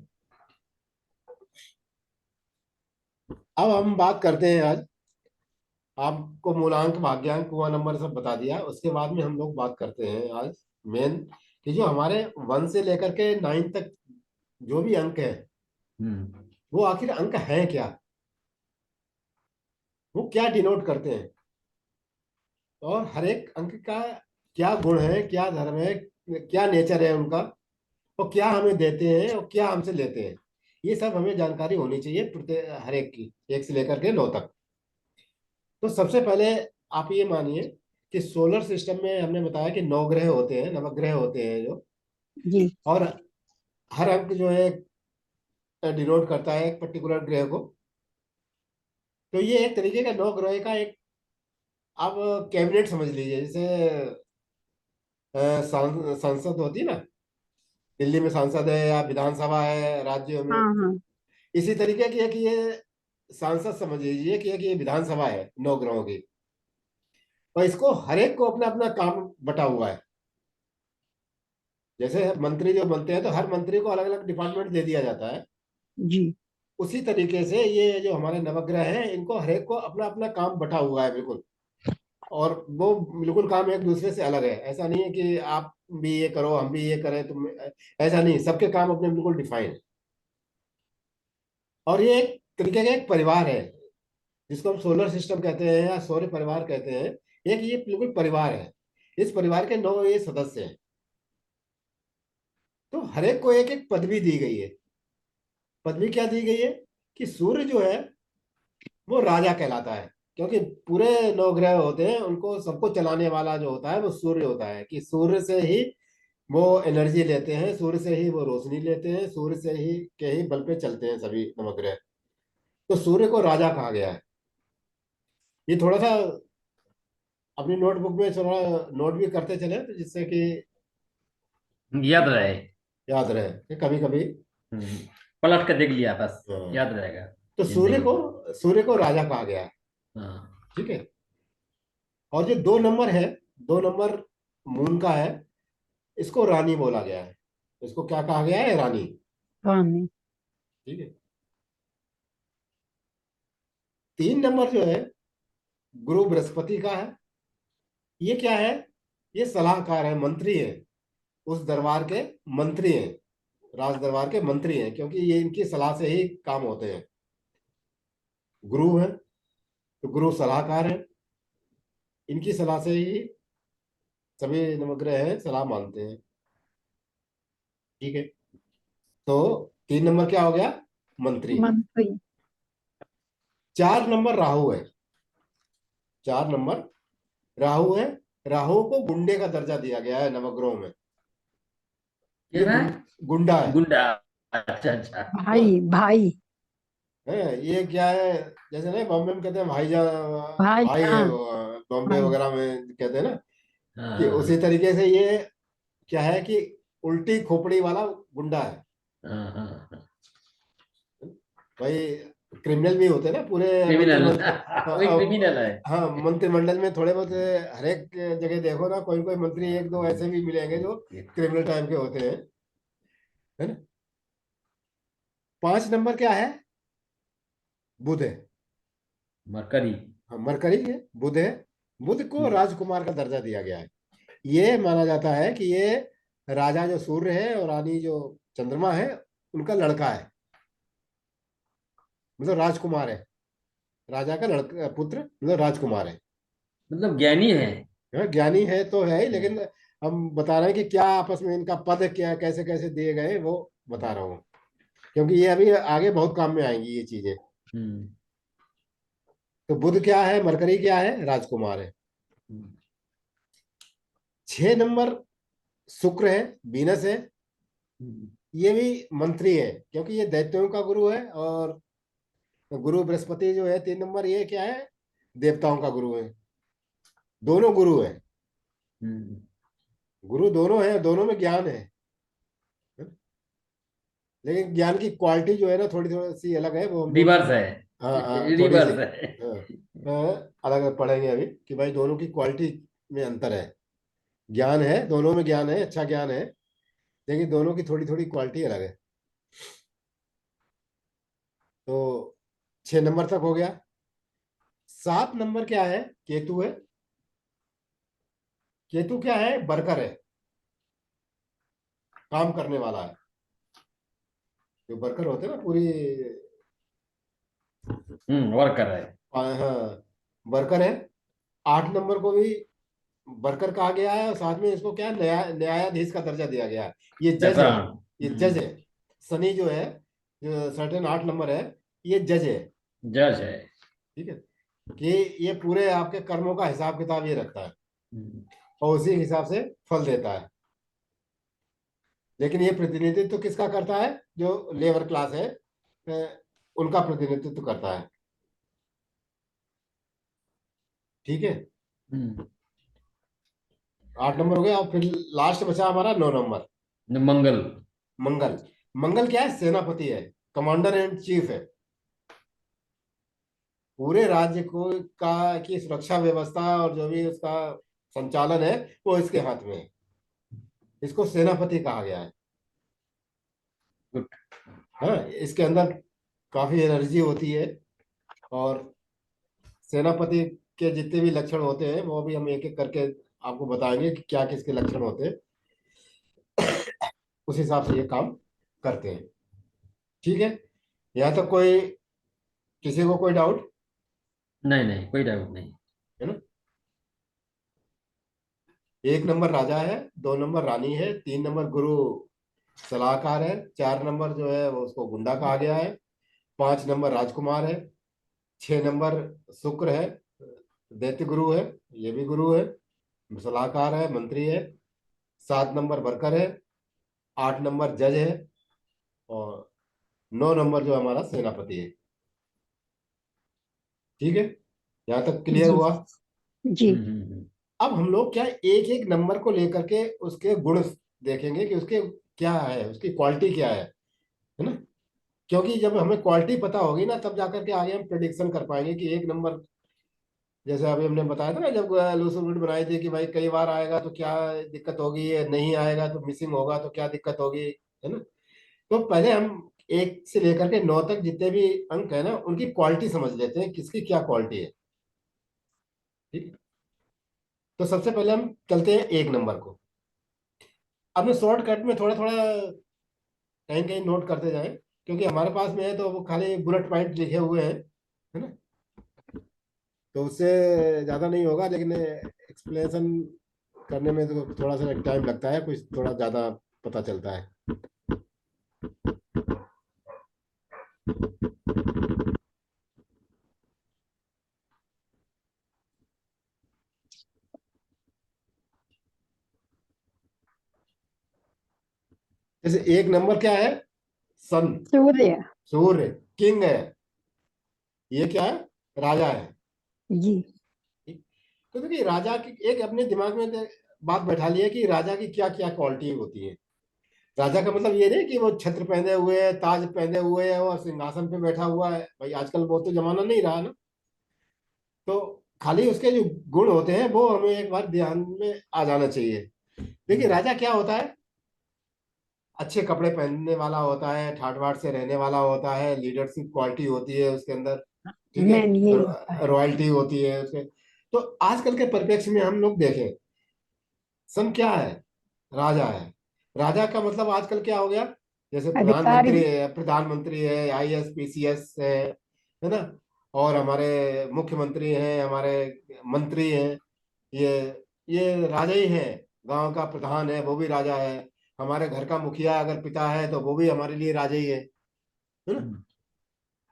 अब हम बात करते हैं आज, आपको मूलांक भाग्यांक कुआं नंबर सब बता दिया, उसके बाद में हम लोग बात करते हैं आज मेन, कि जो हमारे 1 से लेकर के 9 तक जो भी अंक है, हम्म। वो आखिर अंक है क्या, वो क्या डिनोट करते हैं, और हर एक अंक का क्या गुण है, क्या धर्म है, क्या नेचर है उनका, और क्या हमें देते हैं और क्या हमसे लेते हैं। ये सब हमें जानकारी होनी चाहिए प्रत्येक हर एक की, 1 से लेकर के 9 तक। तो सबसे पहले आप ये मानिए कि सोलर सिस्टम में हमने बताया कि 9 ग्रह होते हैं, नवग्रह होते हैं जो, जी। और हर अंक जो है डिनोट करता है एक पर्टिकुलर ग्रह को। तो ये एक तरीके का 9 ग्रह का एक आप कैबिनेट समझ लीजिए, जैसे संसद होती है ना, दिल्ली में सांसद है या विधानसभा है राज्य में, हाँ हाँ इसी तरीके की है कि ये सांसद समझ लीजिए कि ये विधानसभा है 9 ग्रहों की, और इसको हर एक को अपना अपना काम बटा हुआ है। जैसे मंत्री जो बनते हैं तो हर मंत्री को अलग अलग डिपार्टमेंट दे दिया जाता है, जी। उसी तरीके से ये जो हमारे नवग्रह हैं इनको हर एक को अपना अपना काम बटा हुआ है बिल्कुल, और वो बिल्कुल काम एक दूसरे से अलग है। ऐसा नहीं है कि आप भी ये करो हम भी ये करें तुम, ऐसा नहीं, सबके काम अपने बिल्कुल डिफाइन है। और ये एक तरीके का एक परिवार है जिसको हम सोलर सिस्टम कहते हैं या सौर परिवार कहते हैं। एक ये बिल्कुल परिवार है, इस परिवार के 9 ये सदस्य हैं। तो हर एक को एक एक पदवी दी गई है। पदवी क्या दी गई है कि सूर्य जो है वो राजा कहलाता है, क्योंकि पूरे 9 ग्रह होते हैं उनको सबको चलाने वाला जो होता है वो सूर्य होता है, कि सूर्य से ही वो एनर्जी लेते हैं, सूर्य से ही वो रोशनी लेते हैं, सूर्य से ही के ही बल पे चलते हैं सभी नवग्रह। तो सूर्य को राजा कहा गया है। ये थोड़ा सा अपनी नोटबुक में थोड़ा नोट भी करते चले तो जिससे कि याद रहे। याद रहे कभी कभी। हम्म, पलट कर देख लिया बस, हाँ। याद रहेगा तो जिंदगी में। सूर्य को राजा कहा गया है। हाँ। ठीक है। और जो 2 नंबर है, 2 नंबर मून का है, इसको रानी बोला गया है। इसको क्या कहा गया है? रानी। रानी। ठीक है। 3 नंबर जो है गुरु बृहस्पति का है। ये क्या है? ये सलाहकार है, मंत्री है, उस दरबार के मंत्री हैं, राज दरबार के मंत्री हैं, क्योंकि ये इनकी सलाह से ही काम होते हैं। गुरु है तो गुरु सलाहकार है, इनकी सलाह से ही सभी नवग्रह हैं सलाह मानते हैं। ठीक है। तो 3 नंबर क्या हो गया? मंत्री। मंत्री। 4 नंबर राहु है। 4 नंबर राहु है। राहु को गुंडे का दर्जा दिया गया है नवग्रहों में। ये ये है गुंडा है। गुंडा। अच्छा अच्छा। तो भाई भाई। है ये क्या है, जैसे ना बॉम्बे में कहते हैं भाईजान, भाई भाई है हाँ। वो, बॉम्बे भाई। वगैरह में कहते हैं ना, कि उसी हाँ तरीके से ये क्या है कि उल्टी खोपड़ी वाला गुंडा है हाँ हाँ हाँ। भाई। क्रिमिनल भी होते हैं ना पूरे क्रिमिनल। मंत्रिमंडल। वही क्रिमिनल है। हाँ, मंत्रिमंडल में थोड़े बहुत हर एक जगह देखो ना, कोई कोई मंत्री एक दो ऐसे भी मिलेंगे जो क्रिमिनल टाइप के होते हैं, है ना। 5 नंबर क्या है? बुध है। मरकरी। हाँ, मरकरी है, बुध है। बुध को राजकुमार का दर्जा दिया गया है। ये माना जाता है कि ये राजा जो सूर्य है और रानी जो चंद्रमा है उनका लड़का है, मतलब राजकुमार है। राजा का लड़का पुत्र मतलब राजकुमार है। मतलब ज्ञानी है। हाँ, ज्ञानी है तो है ही, लेकिन हम बता रहे हैं कि क्या आपस में इनका पद क्या कैसे कैसे दिए गए वो बता रहा हूँ, क्योंकि ये अभी आगे बहुत काम में आएंगी ये चीजें। हम्म। तो बुध क्या है, मरकरी क्या है, राजकुमार है। हम्म। 6 नंबर शुक्र है, वीनस है। हम्म। ये भी मंत्री है, क्योंकि ये दैत्यों का गुरु है, और गुरु बृहस्पति जो है 3 नंबर, ये क्या है? देवताओं का गुरु है। दोनों गुरु है। हम्म। गुरु दोनों है, दोनों में ज्ञान है। लेकिन ज्ञान की क्वालिटी जो है ना थोड़ी थोड़ी सी अलग है, वो हम लोग रिवर्स है। हाँ हाँ थोड़ी सी रिवर्स है। हाँ, अलग अलग पढ़ेंगे अभी कि भाई दोनों की क्वालिटी में अंतर है। ज्ञान है, दोनों में ज्ञान है, अच्छा ज्ञान है, लेकिन दोनों की थोड़ी थोड़ी क्वालिटी अलग है। तो 6 नंबर तक हो गया। 7 नंबर क्या है? केतु है। केतु क्या है? वर्कर है, काम करने वाला है। जो वर्कर होते हैं ना पूरी, वर्कर है। हाँ वर्कर है। 8 नंबर को भी वर्कर कहा गया है, और साथ में इसको क्या न्यायाधीश का दर्जा दिया गया है। ये जज है। जफरान। ये जज है। शनि जो है, जो सर्टेन 8 नंबर है, ये जज है। जज है। ठीक है। कि ये पूरे आपके कर्मों का हिसाब किताब ये रखता है, हम्म। और उसी हिसाब से फल देता है। लेकिन ये प्रतिनिधित्व किसका करता है? जो लेबर क्लास है, उनका प्रतिनिधित्व करता है। ठीक है। हम्म, 8 नंबर हो गया, और फिर लास्ट बचा हमारा 9 नंबर, मंगल। मंगल। मंगल क्या है? सेनापति है, कमांडर इन चीफ है। पूरे राज्य को का की सुरक्षा व्यवस्था और जो भी उसका संचालन है वो इसके हाथ में है। इसको सेनापति कहा गया है। गुड। हाँ, इसके अंदर काफी एनर्जी होती है, और सेनापति के जितने भी लक्षण होते हैं वो भी हम एक एक करके आपको बताएंगे कि क्या किसके लक्षण होते हैं। उस हिसाब से ये काम करते हैं। ठीक है, यहाँ तक कोई किसी को कोई डाउट नहीं नहीं, कोई डाउट नहीं। है ना? 1 नंबर राजा है, 2 नंबर रानी है, 3 नंबर गुरु सलाहकार है, 4 नंबर जो है वो उसको गुंडा कहा गया है, 5 नंबर राजकुमार है, 6 नंबर शुक्र है, दैत्य गुरु है, ये भी गुरु है, सलाहकार है, मंत्री है, 7 नंबर वर्कर है, 8 नंबर जज है, और 9 नंबर जो हमारा सेनापति है। ठीक है, यहाँ तक क्लियर जी हुआ? जी। अब हम लोग क्या एक एक नंबर को लेकर के उसके गुण देखेंगे कि उसके क्या है, उसकी क्वालिटी क्या है ना? क्योंकि जब हमें क्वालिटी पता होगी ना, तब जाकर के आगे हम प्रिडिक्शन कर पाएंगे कि एक नंबर, जैसे अभी हमने बताया था ना जब लूसर रूट बनाई थी कि भाई कई बार आएगा तो क्या दिक्कत होगी, नहीं आएगा तो मिसिंग होगा तो क्या दिक्कत होगी, है ना? तो पहले हम 1 से लेकर के 9 तक जितने भी अंक है ना उनकी क्वालिटी समझ लेते हैं, किसकी क्या क्वालिटी है। ठीक है, तो सबसे पहले हम चलते हैं 1 नंबर को। अब मैं शॉर्टकट में थोड़ा थोड़ा कहीं कहीं नोट करते जाएं, क्योंकि हमारे पास में है तो वो खाली बुलेट पॉइंट लिखे हुए हैं, है ना? तो उससे ज़्यादा नहीं होगा, लेकिन एक्सप्लेनेशन करने में तो थोड़ा सा टाइम लगता है, कुछ थोड़ा ज़्यादा पता चलता है। जैसे 1 नंबर क्या है? सन, सूर्य। सूर्य, किंग है। ये क्या है? राजा है। जी। ठीक? तो देखिए राजा की एक अपने दिमाग में बात बैठा ली है कि राजा की क्या क्या क्वालिटी होती है। राजा का मतलब ये नहीं कि वो छत्र पहने हुए है, ताज पहने हुए है और सिंहासन पे बैठा हुआ है, भाई आजकल वो तो जमाना नहीं रहा ना। तो खाली उसके जो गुण होते हैं वो हमें एक बार ध्यान में आ जाना चाहिए। देखिए राजा क्या होता है? अच्छे कपड़े पहनने वाला होता है, ठाट बाट से रहने वाला होता है, लीडरशिप क्वालिटी होती है उसके अंदर। ठीक है, मैन यही होता है। रॉयल्टी होती है उसके। तो आजकल के परिप्रेक्ष्य में हम लोग देखें, सन क्या है? राजा है। राजा का मतलब आजकल क्या हो गया? जैसे अधिकारी। प्रधानमंत्री है, आईएएस पीसीएस है ना? और हमारे मुख्यमंत्री हैं, हमारे मंत्री हैं, ये ये राजा ही है। गांव का प्रधान है वो भी राजा है। हमारे घर का मुखिया अगर पिता है तो वो भी हमारे लिए राजा ही है ना?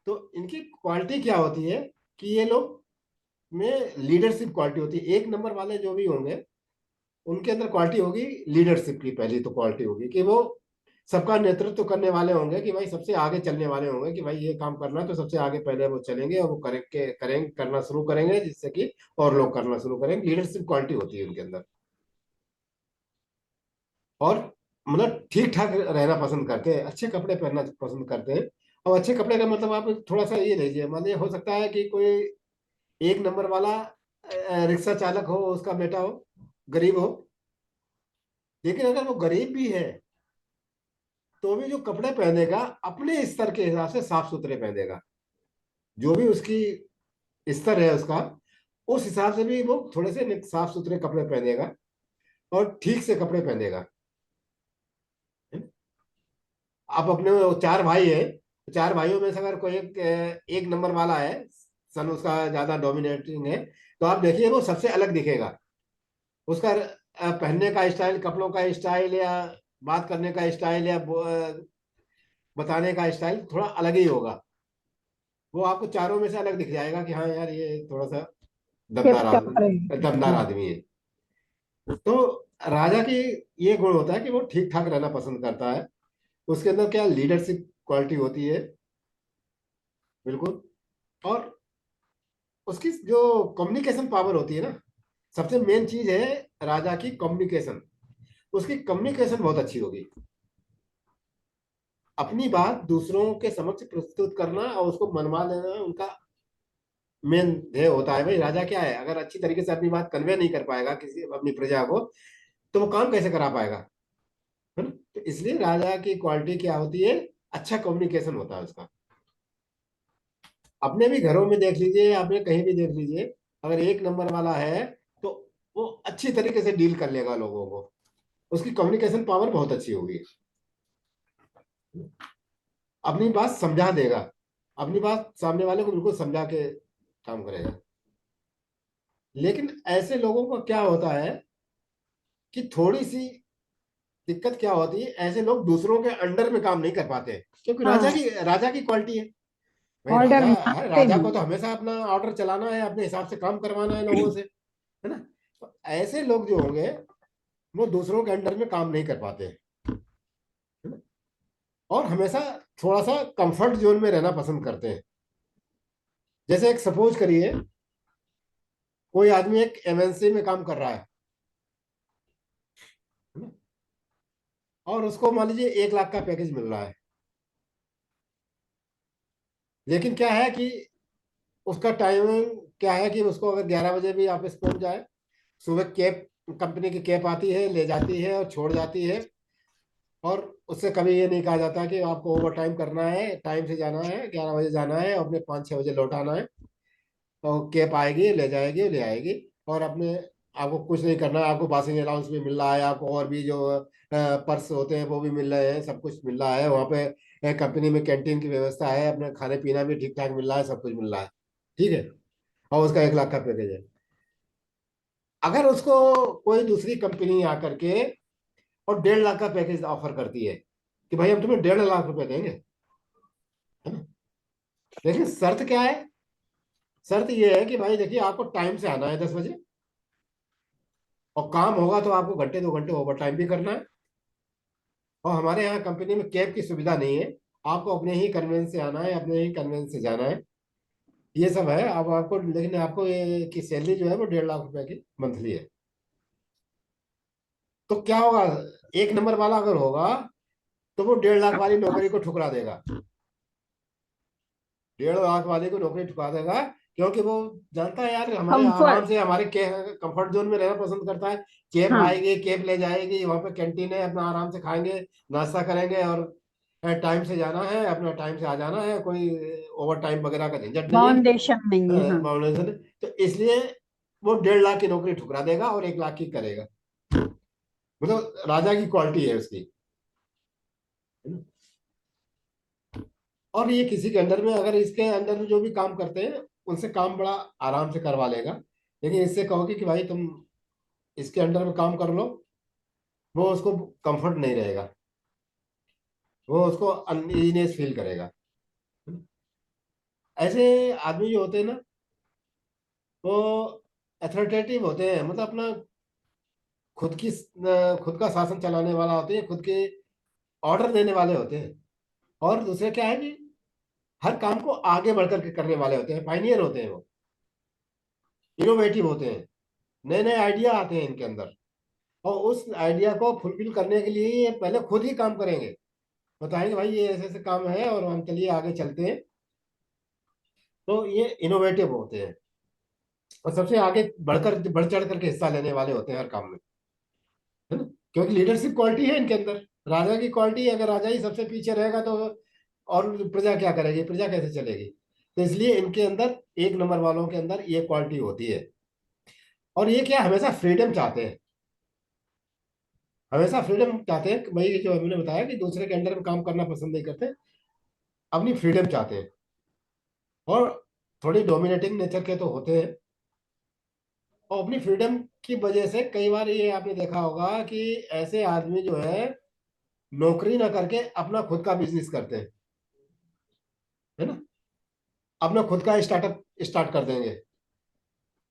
तो इनकी क्वालिटी क्या होती है कि ये लोग में लीडरशिप क्वालिटी होती है। 1 नंबर वाले जो भी होंगे उनके अंदर क्वालिटी होगी लीडरशिप की। पहली तो क्वालिटी होगी कि वो सबका नेतृत्व करने वाले होंगे, कि भाई सबसे आगे चलने वाले होंगे, कि भाई ये काम करना है तो सबसे आगे पहले वो चलेंगे और वो करेंगे करना शुरू करेंगे, जिससे कि और लोग करना शुरू करेंगे। लीडरशिप क्वालिटी होती है उनके अंदर। और मतलब ठीक ठाक रहना पसंद करते हैं, अच्छे कपड़े पहनना पसंद करते हैं। और अच्छे कपड़े का मतलब आप थोड़ा सा ये लीजिए, मान लीजिए हो सकता है कि कोई 1 नंबर वाला रिक्शा चालक हो, उसका बेटा हो, गरीब हो, लेकिन अगर वो गरीब भी है तो भी जो कपड़े पहनेगा अपने स्तर के हिसाब से साफ सुथरे पहनेगा। जो भी उसकी स्तर है उसका, उस हिसाब से भी वो थोड़े से साफ सुथरे कपड़े पहनेगा और ठीक से कपड़े पहनेगा। आप अपने वो 4 भाई है, 4 भाइयों में से अगर कोई एक नंबर वाला है, सन उसका ज्यादा डोमिनेटिंग है, तो आप देखिए वो सबसे अलग दिखेगा। उसका पहनने का स्टाइल, कपड़ों का स्टाइल, या बात करने का स्टाइल, या बताने का स्टाइल थोड़ा अलग ही होगा। वो आपको चारों में से अलग दिख जाएगा कि हाँ यार ये थोड़ा सा सिर्फ दमदार कपड़े। आदमी, दमदार जी। आदमी है। तो राजा की ये गुण होता है कि वो ठीक ठाक रहना पसंद करता है। उसके अंदर क्या लीडरशिप क्वालिटी होती है, बिल्कुल। और उसकी जो कम्युनिकेशन पावर होती है ना, सबसे मेन चीज है राजा की कम्युनिकेशन। उसकी कम्युनिकेशन बहुत अच्छी होगी। अपनी बात दूसरों के समक्ष प्रस्तुत करना और उसको मनवा लेना उनका मेन ध्येय होता है। भाई राजा क्या है, अगर अच्छी तरीके से अपनी बात कन्वे नहीं कर पाएगा किसी अपनी प्रजा को, तो वो काम कैसे करा पाएगा, है ना। तो इसलिए राजा की क्वालिटी क्या होती है, अच्छा कम्युनिकेशन होता है उसका। अपने भी घरों में देख लीजिए, आपने कहीं भी देख लीजिए, अगर एक नंबर वाला है तो वो अच्छी तरीके से डील कर लेगा लोगों को, उसकी कम्युनिकेशन पावर बहुत अच्छी होगी, अपनी बात समझा देगा, अपनी बात सामने वाले को बिल्कुल समझा के काम करेगा। लेकिन ऐसे लोगों का क्या होता है कि थोड़ी सी दिक्कत क्या होती है, ऐसे लोग दूसरों के अंडर में काम नहीं कर पाते, क्योंकि हाँ, राजा की क्वालिटी है। भाई ऑर्डर राजा है, मानते राजा को हैं। तो हमेशा अपना ऑर्डर चलाना है, अपने हिसाब से काम करवाना है लोगों से, है ना। तो ऐसे लोग जो होंगे वो दूसरों के अंडर में काम नहीं कर पाते हैं, है ना। और हमेशा थोड़ा सा कंफर्ट जोन में रहना पसंद करते हैं। जैसे एक सपोज करिए, कोई आदमी एक एमएनसी में काम कर रहा है ना, और उसको मान लीजिए 1 लाख का पैकेज मिल रहा है। लेकिन क्या है कि उसका टाइमिंग क्या है कि उसको अगर 11 बजे भी ऑफिस पहुंच जाए, सुबह कैब, कंपनी की कैब आती है, ले जाती है और छोड़ जाती है, और उससे कभी ये नहीं कहा जाता कि आपको ओवर टाइम करना है, टाइम से जाना है, 11 बजे जाना है, अपने 5-6 बजे लौट आना है। और कैब आएगी, ले जाएगी, ले आएगी, और अपने आपको कुछ नहीं करना है। आपको पासिंग अलाउंस भी मिल रहा है, आपको और भी जो पर्स होते हैं वो भी मिल रहे हैं, सब कुछ मिल रहा है वहाँ पे। कंपनी में कैंटीन की व्यवस्था है, अपने खाने पीना भी ठीक ठाक मिल रहा है, सब कुछ मिल रहा है, ठीक है। और उसका 1 लाख का पैकेज है। अगर उसको कोई दूसरी कंपनी आकर के और 1.5 लाख का पैकेज ऑफर करती है कि भाई हम तुम्हें 1.5 लाख रुपए देंगे, है ना। लेकिन शर्त क्या है, शर्त ये है कि भाई देखिए आपको टाइम से आना है 10 बजे, और काम होगा तो आपको घंटे 2 घंटे ओवर टाइम भी करना है। और हमारे यहाँ कंपनी में कैब की सुविधा नहीं है, आपको अपने ही कन्वेंस से आना है, अपने ही कन्वेंस से जाना है। ये सब है। अब आपको, लेकिन आपको ये की सैलरी जो है वो 1.5 लाख रुपए की मंथली है। तो क्या होगा, एक नंबर वाला अगर होगा तो वो 1.5 लाख वाली नौकरी को ठुकरा देगा, 1.5 लाख वाले को नौकरी ठुकरा देगा, क्योंकि वो जानता है यार हमारे आराम कंफर्ट। से, हमारे कंफर्ट जोन में रहना पसंद करता है। कैब हाँ, आएगी, कैब ले जाएगी, वहां पे कैंटीन है, अपना आराम से खाएंगे, नाश्ता करेंगे, और टाइम से जाना है, अपना टाइम से आ जाना है, कोई ओवर टाइम वगैरह का झंझट नहीं बाउंडेशन नहीं है। है, हाँ, बाउंडेशन। तो इसलिए वो 1.5 लाख की नौकरी ठुकरा देगा और 1 लाख की करेगा। मतलब राजा की क्वालिटी है उसकी, है ना? और ये किसी के अंडर में, अगर इसके अंडर में जो भी काम करते हैं उनसे काम बड़ा आराम से करवा लेगा। लेकिन इससे कहोगे कि भाई तुम इसके अंडर में काम कर लो, वो उसको कंफर्ट नहीं रहेगा, वो उसको अनईजीनेस फील करेगा। ऐसे आदमी जो होते हैं ना, वो अथॉरिटेटिव होते हैं, मतलब अपना खुद का शासन चलाने वाला होते हैं, खुद के ऑर्डर देने वाले होते हैं। और दूसरे क्या है कि हर काम को आगे बढ़कर के करने वाले होते हैं, पाइनियर होते हैं वो, इनोवेटिव होते हैं, नए नए आइडिया आते हैं इनके अंदर। और उस आइडिया को फुलफिल करने के लिए ये पहले खुद ही काम करेंगे, बताएंगे भाई ये ऐसे ऐसे काम है और हम चलिए आगे चलते हैं। तो ये इनोवेटिव होते हैं और सबसे आगे बढ़ चढ़ करके हिस्सा लेने वाले होते हैं हर काम में, है ना। क्योंकि लीडरशिप क्वालिटी है इनके अंदर। राजा की क्वालिटी, अगर राजा ही सबसे पीछे रहेगा तो और प्रजा क्या करेगी, प्रजा कैसे चलेगी। तो इसलिए इनके अंदर, एक नंबर वालों के अंदर ये क्वालिटी होती है। और ये क्या, हमेशा फ्रीडम चाहते हैं, हमेशा फ्रीडम चाहते हैं। भाई जो हमने बताया कि दूसरे के अंडर में काम करना पसंद नहीं करते, अपनी फ्रीडम चाहते हैं। और थोड़ी डोमिनेटिंग नेचर के तो होते हैं। और अपनी फ्रीडम की वजह से कई बार ये आपने देखा होगा कि ऐसे आदमी जो है नौकरी ना करके अपना खुद का बिजनेस करते हैं, है ना। अपना खुद का स्टार्टअप स्टार्ट कर देंगे,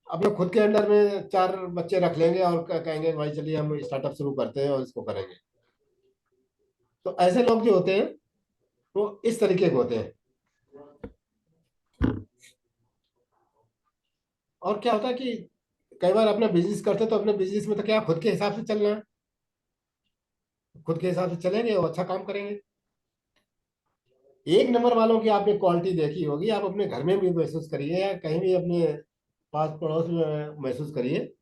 अपने खुद के अंडर में 4 बच्चे रख लेंगे और कहेंगे भाई चलिए हम स्टार्टअप शुरू करते हैं और इसको करेंगे। तो ऐसे लोग जो होते हैं वो इस तरीके के होते हैं। और क्या होता है कि कई बार अपना बिजनेस करते तो अपने बिजनेस में तो क्या खुद के हिसाब से चलना है, खुद के हिसाब से चलेंगे और अच्छा काम करेंगे। एक नंबर वालों की आपने क्वालिटी देखी होगी, आप अपने घर में भी महसूस करिए या कहीं भी अपने पास पड़ोस में महसूस करिए,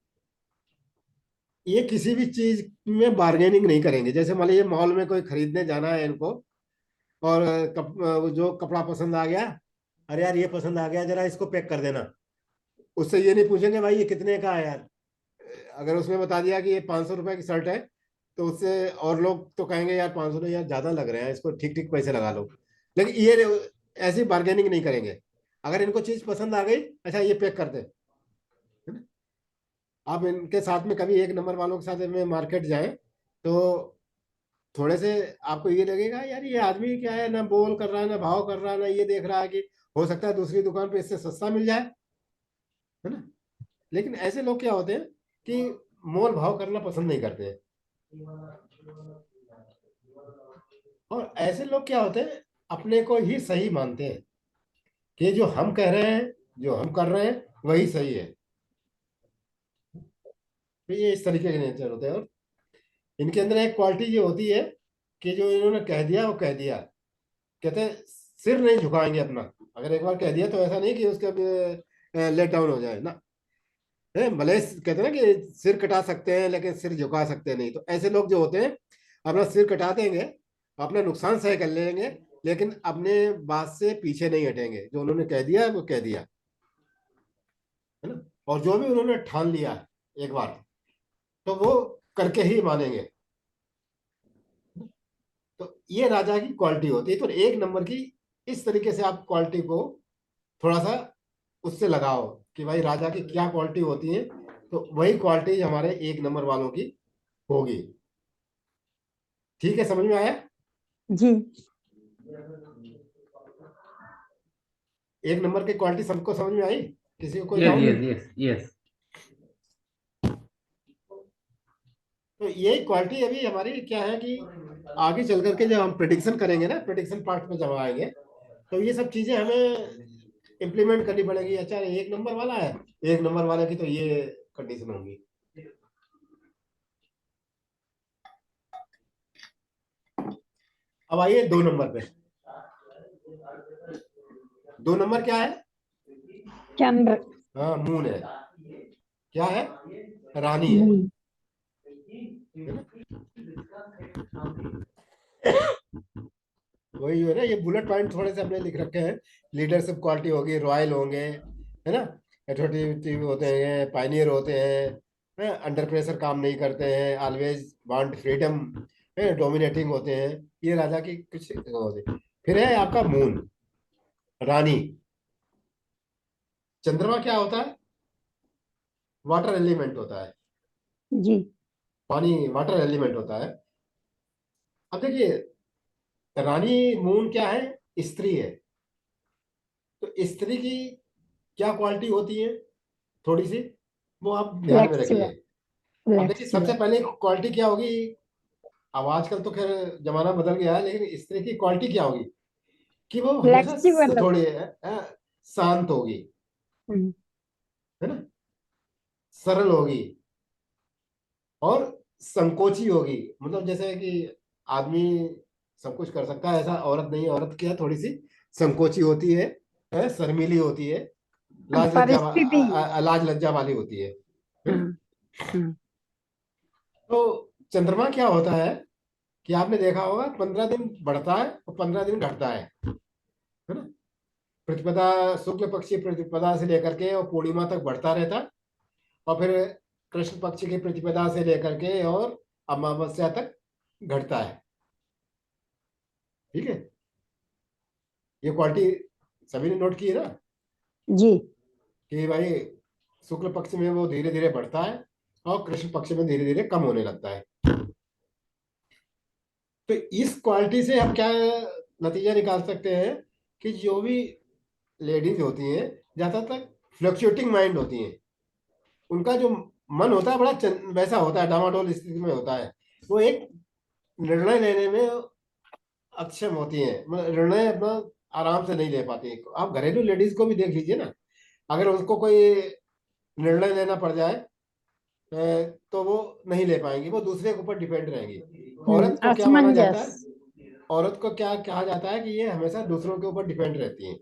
ये किसी भी चीज में बार्गेनिंग नहीं करेंगे। जैसे मान लीजिए मॉल में कोई खरीदने जाना है इनको, और जो कपड़ा पसंद आ गया, अरे यार ये पसंद आ गया, जरा इसको पैक कर देना। उससे ये नहीं पूछेंगे भाई ये कितने का है यार। अगर उसने बता दिया कि ये 500 रुपए की शर्ट है, तो उससे और लोग तो कहेंगे यार 500 तो यार ज्यादा लग रहे हैं, इसको ठीक ठीक पैसे लगा लो। लेकिन ये ऐसी बार्गेनिंग नहीं करेंगे। अगर इनको चीज पसंद आ गई, अच्छा ये पैक कर दे, है ना? आप इनके साथ में कभी एक नंबर वालों के साथ में मार्केट जाएं तो थोड़े से आपको ये लगेगा यार ये आदमी क्या है, ना बोल कर रहा है, ना भाव कर रहा है, ना ये देख रहा है कि हो सकता है दूसरी दुकान पे इससे सस्ता मिल जाए, है ना? लेकिन ऐसे लोग क्या होते हैं कि मोल भाव करना पसंद नहीं करते हैं। और ऐसे लोग क्या होते हैं, अपने को ही सही मानते हैं कि जो हम कह रहे हैं, जो हम कर रहे हैं वही सही है। तो ये इस तरीके के नेचर होते हैं। और इनके अंदर एक क्वालिटी ये होती है कि जो इन्होंने कह दिया वो कह दिया। कहते हैं सिर नहीं झुकाएंगे अपना। अगर एक बार कह दिया तो ऐसा नहीं कि उसका लेट डाउन हो जाए ना, है भले कहते हैं ना कि सिर कटा सकते हैं लेकिन सिर झुका सकते नहीं। तो ऐसे लोग जो होते हैं अपना सिर कटा देंगे, अपना नुकसान सह कर लेंगे, लेकिन अपने बात से पीछे नहीं हटेंगे। जो उन्होंने कह दिया वो कह दिया, है ना? और जो भी उन्होंने ठान लिया एक बार, तो वो करके ही मानेंगे। तो ये राजा की क्वालिटी होती है। तो एक नंबर की इस तरीके से आप क्वालिटी को थोड़ा सा उससे लगाओ कि भाई राजा की क्या क्वालिटी होती है, तो वही क्वालिटी हमारे एक नंबर वालों की होगी। ठीक है, समझ में आया? जी। एक नंबर की क्वालिटी सबको समझ में आई? किसी को कोई yes doubt? Yes yes yes. तो ये क्वालिटी अभी हमारी क्या है कि आगे चल करके जब हम प्रिडिक्शन करेंगे ना, प्रिडिक्शन पार्ट में जब आएंगे, तो ये सब चीजें हमें इम्प्लीमेंट करनी पड़ेगी। अच्छा एक नंबर वाला है, एक नंबर वाले की तो ये कंडीशन होगी। अब आइए 2 नंबर पे। 2 नंबर क्या है? चंद्र। हाँ, मून है। क्या है? रानी है, मून। है ना? वही है ना, ये बुलेट पॉइंट थोड़े से हमने लिख रखे हैं। लीडरशिप क्वालिटी होगी, रॉयल होंगे, है ना? एथॉरिटेटिव होते हैं, पायनियर होते हैं, अंडर प्रेशर काम नहीं करते हैं, ऑलवेज वांट फ्रीडम, डोमिनेटिंग होते हैं। ये राजा की कुछ होते हैं। फिर है आपका मून, रानी। चंद्रमा क्या होता है? वाटर एलिमेंट होता है, जी। पानी वाटर एलिमेंट होता है। अब देखिए रानी मून क्या है? स्त्री है। तो स्त्री की क्या क्वालिटी होती है थोड़ी सी, वो आप ध्यान में रखिए। फ्लेक्सिबल। अब देखिए सबसे फ्लेक्सिबल। पहले क्वालिटी क्या होगी? अब आजकल तो खैर जमाना बदल गया है, लेकिन स्त्री की क्वालिटी क्या होगी कि वो हमेशा फ्लेक्सिबल। थोड़ी शांत होगी, है ना? सरल होगी और संकोची होगी। मतलब जैसे कि आदमी सब कुछ कर सकता है ऐसा औरत नहीं है। औरत क्या थोड़ी सी संकोची होती है, शर्मीली होती है, परिस्थिति। लाज लज्जा वाली होती है ना? हाँ। हाँ। तो चंद्रमा क्या होता है कि आपने देखा होगा 15 दिन बढ़ता है और 15 दिन घटता है ना? प्रतिपदा, शुक्ल पक्षी प्रतिपदा से लेकर के और पूर्णिमा तक बढ़ता रहता है, और फिर कृष्ण पक्ष की प्रतिपदा से लेकर के और अमावस्या तक घटता है। ठीक है, ये क्वालिटी सभी ने नोट की है ना जी। कि भाई शुक्ल पक्ष में वो धीरे धीरे बढ़ता है और कृष्ण पक्ष में धीरे धीरे कम होने लगता है। तो इस क्वालिटी से हम क्या नतीजा निकाल सकते हैं कि जो भी लेडीज होती हैं ज्यादातर फ्लक्चुएटिंग माइंड होती हैं। उनका जो मन होता है बड़ा वैसा होता है, डामाडोल स्थिति में होता है। वो एक निर्णय लेने में अक्षम होती हैं, मतलब निर्णय अपना आराम से नहीं ले पाती। आप घरेलू लेडीज को भी देख लीजिए ना, अगर उसको कोई निर्णय लेना पड़ जाए तो वो नहीं ले पाएंगी, वो दूसरे के ऊपर डिपेंड रहेंगी। औरत को क्या माना जाता है, असमंजस। औरत को क्या कहा जाता है कि ये हमेशा दूसरों के ऊपर डिपेंड रहती है,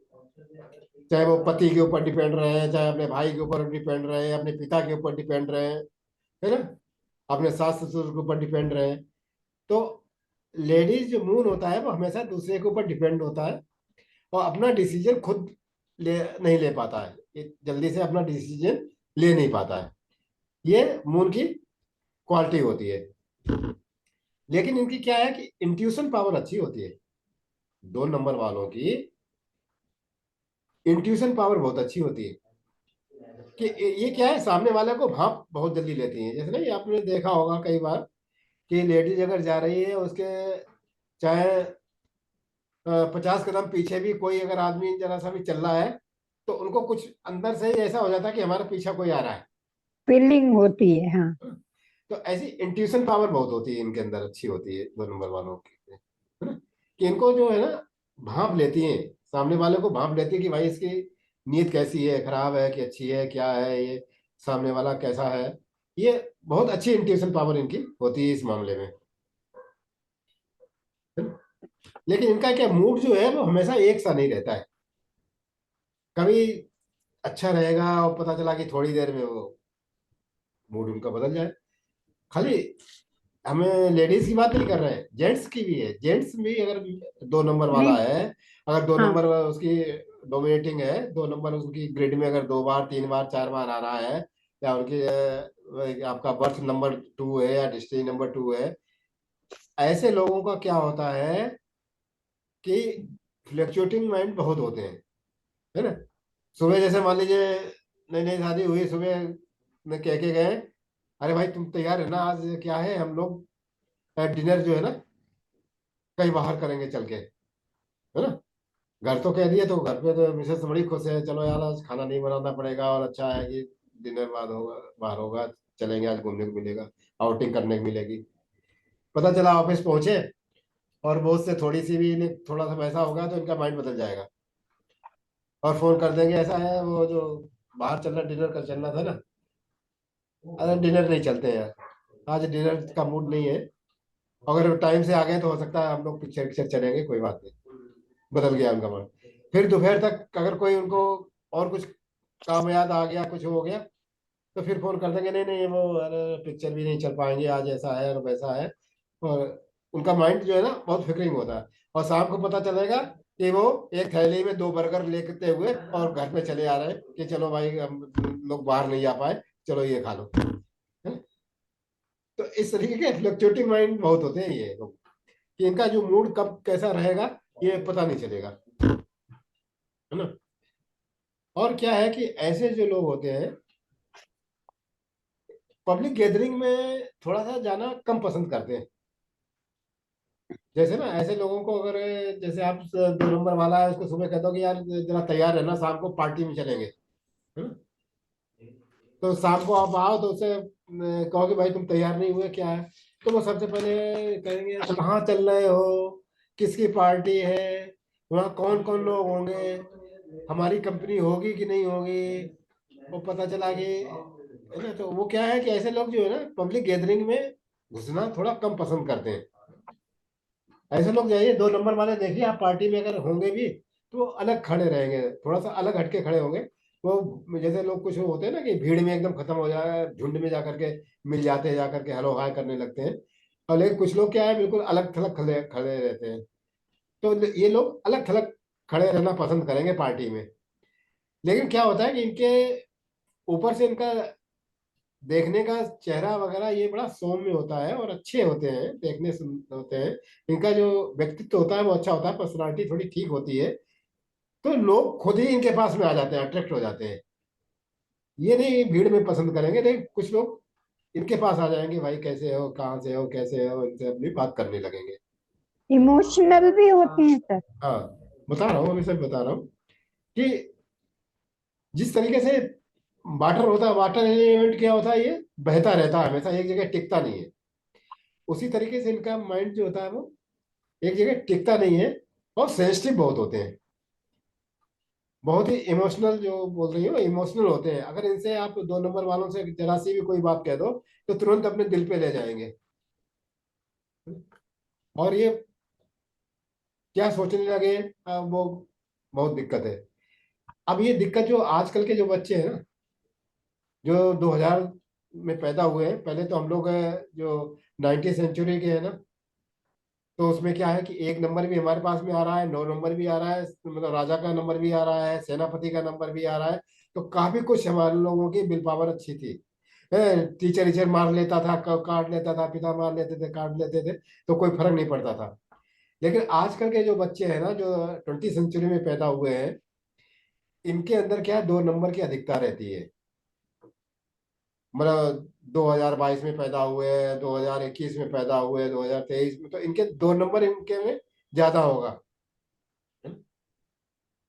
चाहे वो पति के ऊपर डिपेंड रहे, चाहे अपने भाई के ऊपर डिपेंड रहे, अपने पिता के ऊपर डिपेंड रहे, है ना, अपने सास ससुर के ऊपर डिपेंड रहे। तो लेडीज जो मून होता है वो हमेशा दूसरे के ऊपर डिपेंड होता है और अपना डिसीजन खुद नहीं ले पाता है, ये जल्दी से अपना डिसीजन ले नहीं पाता है। ये मून की क्वालिटी होती है। लेकिन इनकी क्या है कि इंट्यूशन पावर अच्छी होती है, 2 नंबर वालों की इंट्यूशन पावर बहुत अच्छी होती है कि ये क्या है, सामने वाले को भाप बहुत जल्दी लेती है। जैसे ना, ये आपने देखा होगा कई बार कि लेडीज अगर जा रही है, उसके चाहे 50 कदम पीछे भी कोई अगर आदमी जरा सा भी चल रहा है तो उनको कुछ अंदर से ही ऐसा हो जाता है कि हमारा पीछा कोई आ रहा है। फीलिंग होती है, हाँ। तो ऐसी इंट्यूशन पावर बहुत होती है इनके अंदर, अच्छी होती है 2 नंबर वालों की, है ना, कि इनको जो है ना भांप लेती हैं, सामने वाले को भांप लेती है कि भाई इसकी नीयत कैसी है, खराब है कि अच्छी है, क्या है ये, सामने वाला कैसा है। ये बहुत अच्छी इंट्यूशन पावर इनकी होती है इस मामले में, है ना? लेकिन इनका क्या मूड जो है वो हमेशा एक सा नहीं रहता है, कभी अच्छा रहेगा और पता चला कि थोड़ी देर में वो मूड उनका बदल जाए। खाली हमें लेडीज की बात नहीं कर रहे हैं, जेंट्स की भी है। जेंट्स भी अगर 2 नंबर वाला नहीं। है, अगर दो हाँ। नंबर उसकी डोमिनेटिंग है, 2 नंबर उसकी ग्रिड में अगर 2 बार 3 बार 4 बार आ रहा है, या उनकी आपका बर्थ नंबर 2 है या डेस्टिनी नंबर 2 है, ऐसे लोगों का क्या होता है कि फ्लक्चुएटिंग माइंड बहुत होते हैं, है ना। सुबह जैसे मान लीजिए नई नई शादी हुई, सुबह में कह के गए, अरे भाई तुम तैयार है ना, आज क्या है हम लोग डिनर जो है ना कहीं बाहर करेंगे चल के, है ना। घर तो कह दिए, तो घर पे तो मिसेस बड़ी खुश है, चलो यार आज खाना नहीं बनाना पड़ेगा और अच्छा है कि डिनर बाद होगा, बाहर होगा, चलेंगे आज घूमने को मिलेगा, आउटिंग करने को मिलेगी। पता चला ऑफिस पहुंचे और बॉस से थोड़ी सी भी थोड़ा सा पैसा होगा तो इनका माइंड बदल जाएगा और फोन कर देंगे, ऐसा है वो जो बाहर चलना, डिनर का चलना था ना, अरे डिनर नहीं चलते यार, आज डिनर का मूड नहीं है। अगर टाइम से आ गए तो हो सकता है हम लोग पिक्चर पिक्चर चलेंगे, कोई बात नहीं। बदल गया उनका मन। फिर दोपहर तक अगर कोई उनको और कुछ काम याद आ गया, कुछ हो गया, तो फिर फोन कर देंगे, नहीं नहीं वो अरे पिक्चर भी नहीं चल पाएंगे आज, ऐसा है और वैसा है। और उनका माइंड जो है ना बहुत फिक्रिंग होता है। और शाम को पता चलेगा कि वो एक थैली में 2 बर्गर लेते हुए और घर पे चले आ रहे हैं कि चलो भाई हम लोग बाहर नहीं जा पाए, चलो ये खा लो, है? तो इस तरीके के फ्लक्चुएटिंग माइंड बहुत होते हैं ये लोग, कि इनका जो मूड कब कैसा रहेगा ये पता नहीं चलेगा, है ना। और क्या है कि ऐसे जो लोग होते हैं पब्लिक गैदरिंग में थोड़ा सा जाना कम पसंद करते हैं। जैसे ना ऐसे लोगों को अगर, जैसे आप 2 नंबर वाला है उसको सुबह कह दो कि यार जरा तैयार रहना, शाम को पार्टी में चलेंगे, है ना। तो शाम को आप आओ तो उससे कहो कि भाई तुम तैयार नहीं हुए क्या है, तो वो सबसे पहले कहेंगे कहाँ चल रहे हो, किसकी पार्टी है, वहाँ कौन कौन लोग होंगे, हमारी कंपनी होगी कि नहीं होगी। वो पता चला कि, है ना, तो वो क्या है कि ऐसे लोग जो है ना पब्लिक गैदरिंग में घुसना थोड़ा कम पसंद करते हैं। ऐसे लोग जाइए 2 नंबर वाले, देखिए आप पार्टी में अगर होंगे भी तो वो अलग खड़े रहेंगे, थोड़ा सा अलग हटके खड़े होंगे। वो जैसे लोग कुछ होते हैं ना कि भीड़ में एकदम खत्म हो जाए, झुंड में जाकर के मिल जाते हैं, जाकर के हेलो हाय करने लगते हैं। और लेकिन कुछ लोग क्या है बिल्कुल अलग थलग खड़े खड़े रहते हैं। तो ये लोग अलग थलग खड़े रहना पसंद करेंगे पार्टी में। लेकिन क्या होता है कि इनके ऊपर से इनका देखने का चेहरा वगैरह ये बड़ा सौम्य होता है और अच्छे होते हैं, देखने होते हैं। इनका जो व्यक्तित्व होता है वो अच्छा होता है, पर्सनालिटी थोड़ी ठीक होती है। तो लोग खुद ही इनके पास में आ जाते हैं, अट्रैक्ट हो जाते हैं। ये नहीं भीड़ में पसंद करेंगे, लेकिन कुछ लोग इनके पास आ जाएंगे, भाई कैसे हो, कहाँ से हो, कैसे हो, इनसे अपनी बात करने लगेंगे। इमोशनल भी होते हैं सर। हाँ, बता रहा हूँ, अभी सब बता रहा हूँ कि जिस तरीके से वाटर होता है, वाटर एलिमेंट क्या होता है, ये बहता रहता है, हमेशा एक जगह टिकता नहीं है। उसी तरीके से इनका माइंड जो होता है वो एक जगह टिकता नहीं है और सेंसिटिव बहुत होते हैं। बहुत ही इमोशनल, जो बोल रही हो इमोशनल होते हैं। अगर इनसे आप 2 नंबर वालों से जरा सी भी कोई बात कह दो तो तुरंत अपने दिल पे ले जाएंगे, और ये क्या सोचने लगे, वो बहुत दिक्कत है। अब ये दिक्कत जो आजकल के जो बच्चे हैं ना, जो 2000 में पैदा हुए हैं, पहले तो हम लोग जो 90 सेंचुरी के हैं ना, तो उसमें क्या है कि 1 नंबर भी हमारे पास में आ रहा है, 9 नंबर भी आ रहा है, मतलब राजा का नंबर भी आ रहा है, सेनापति का नंबर भी आ रहा है। तो काफी कुछ हमारे लोगों की विल पावर अच्छी थी। टीचर टीचर मार लेता था, काट लेता था, पिता मार लेते थे, काट लेते थे, तो कोई फर्क नहीं पड़ता था। लेकिन आजकल के जो बच्चे हैं ना, जो 20 सेंचुरी में पैदा हुए हैं, इनके अंदर क्या है, 2 नंबर की अधिकता रहती है। मतलब 2022 में पैदा हुए, 2021 में पैदा हुए, 2023 में, तो इनके 2 नंबर इनके में ज्यादा होगा।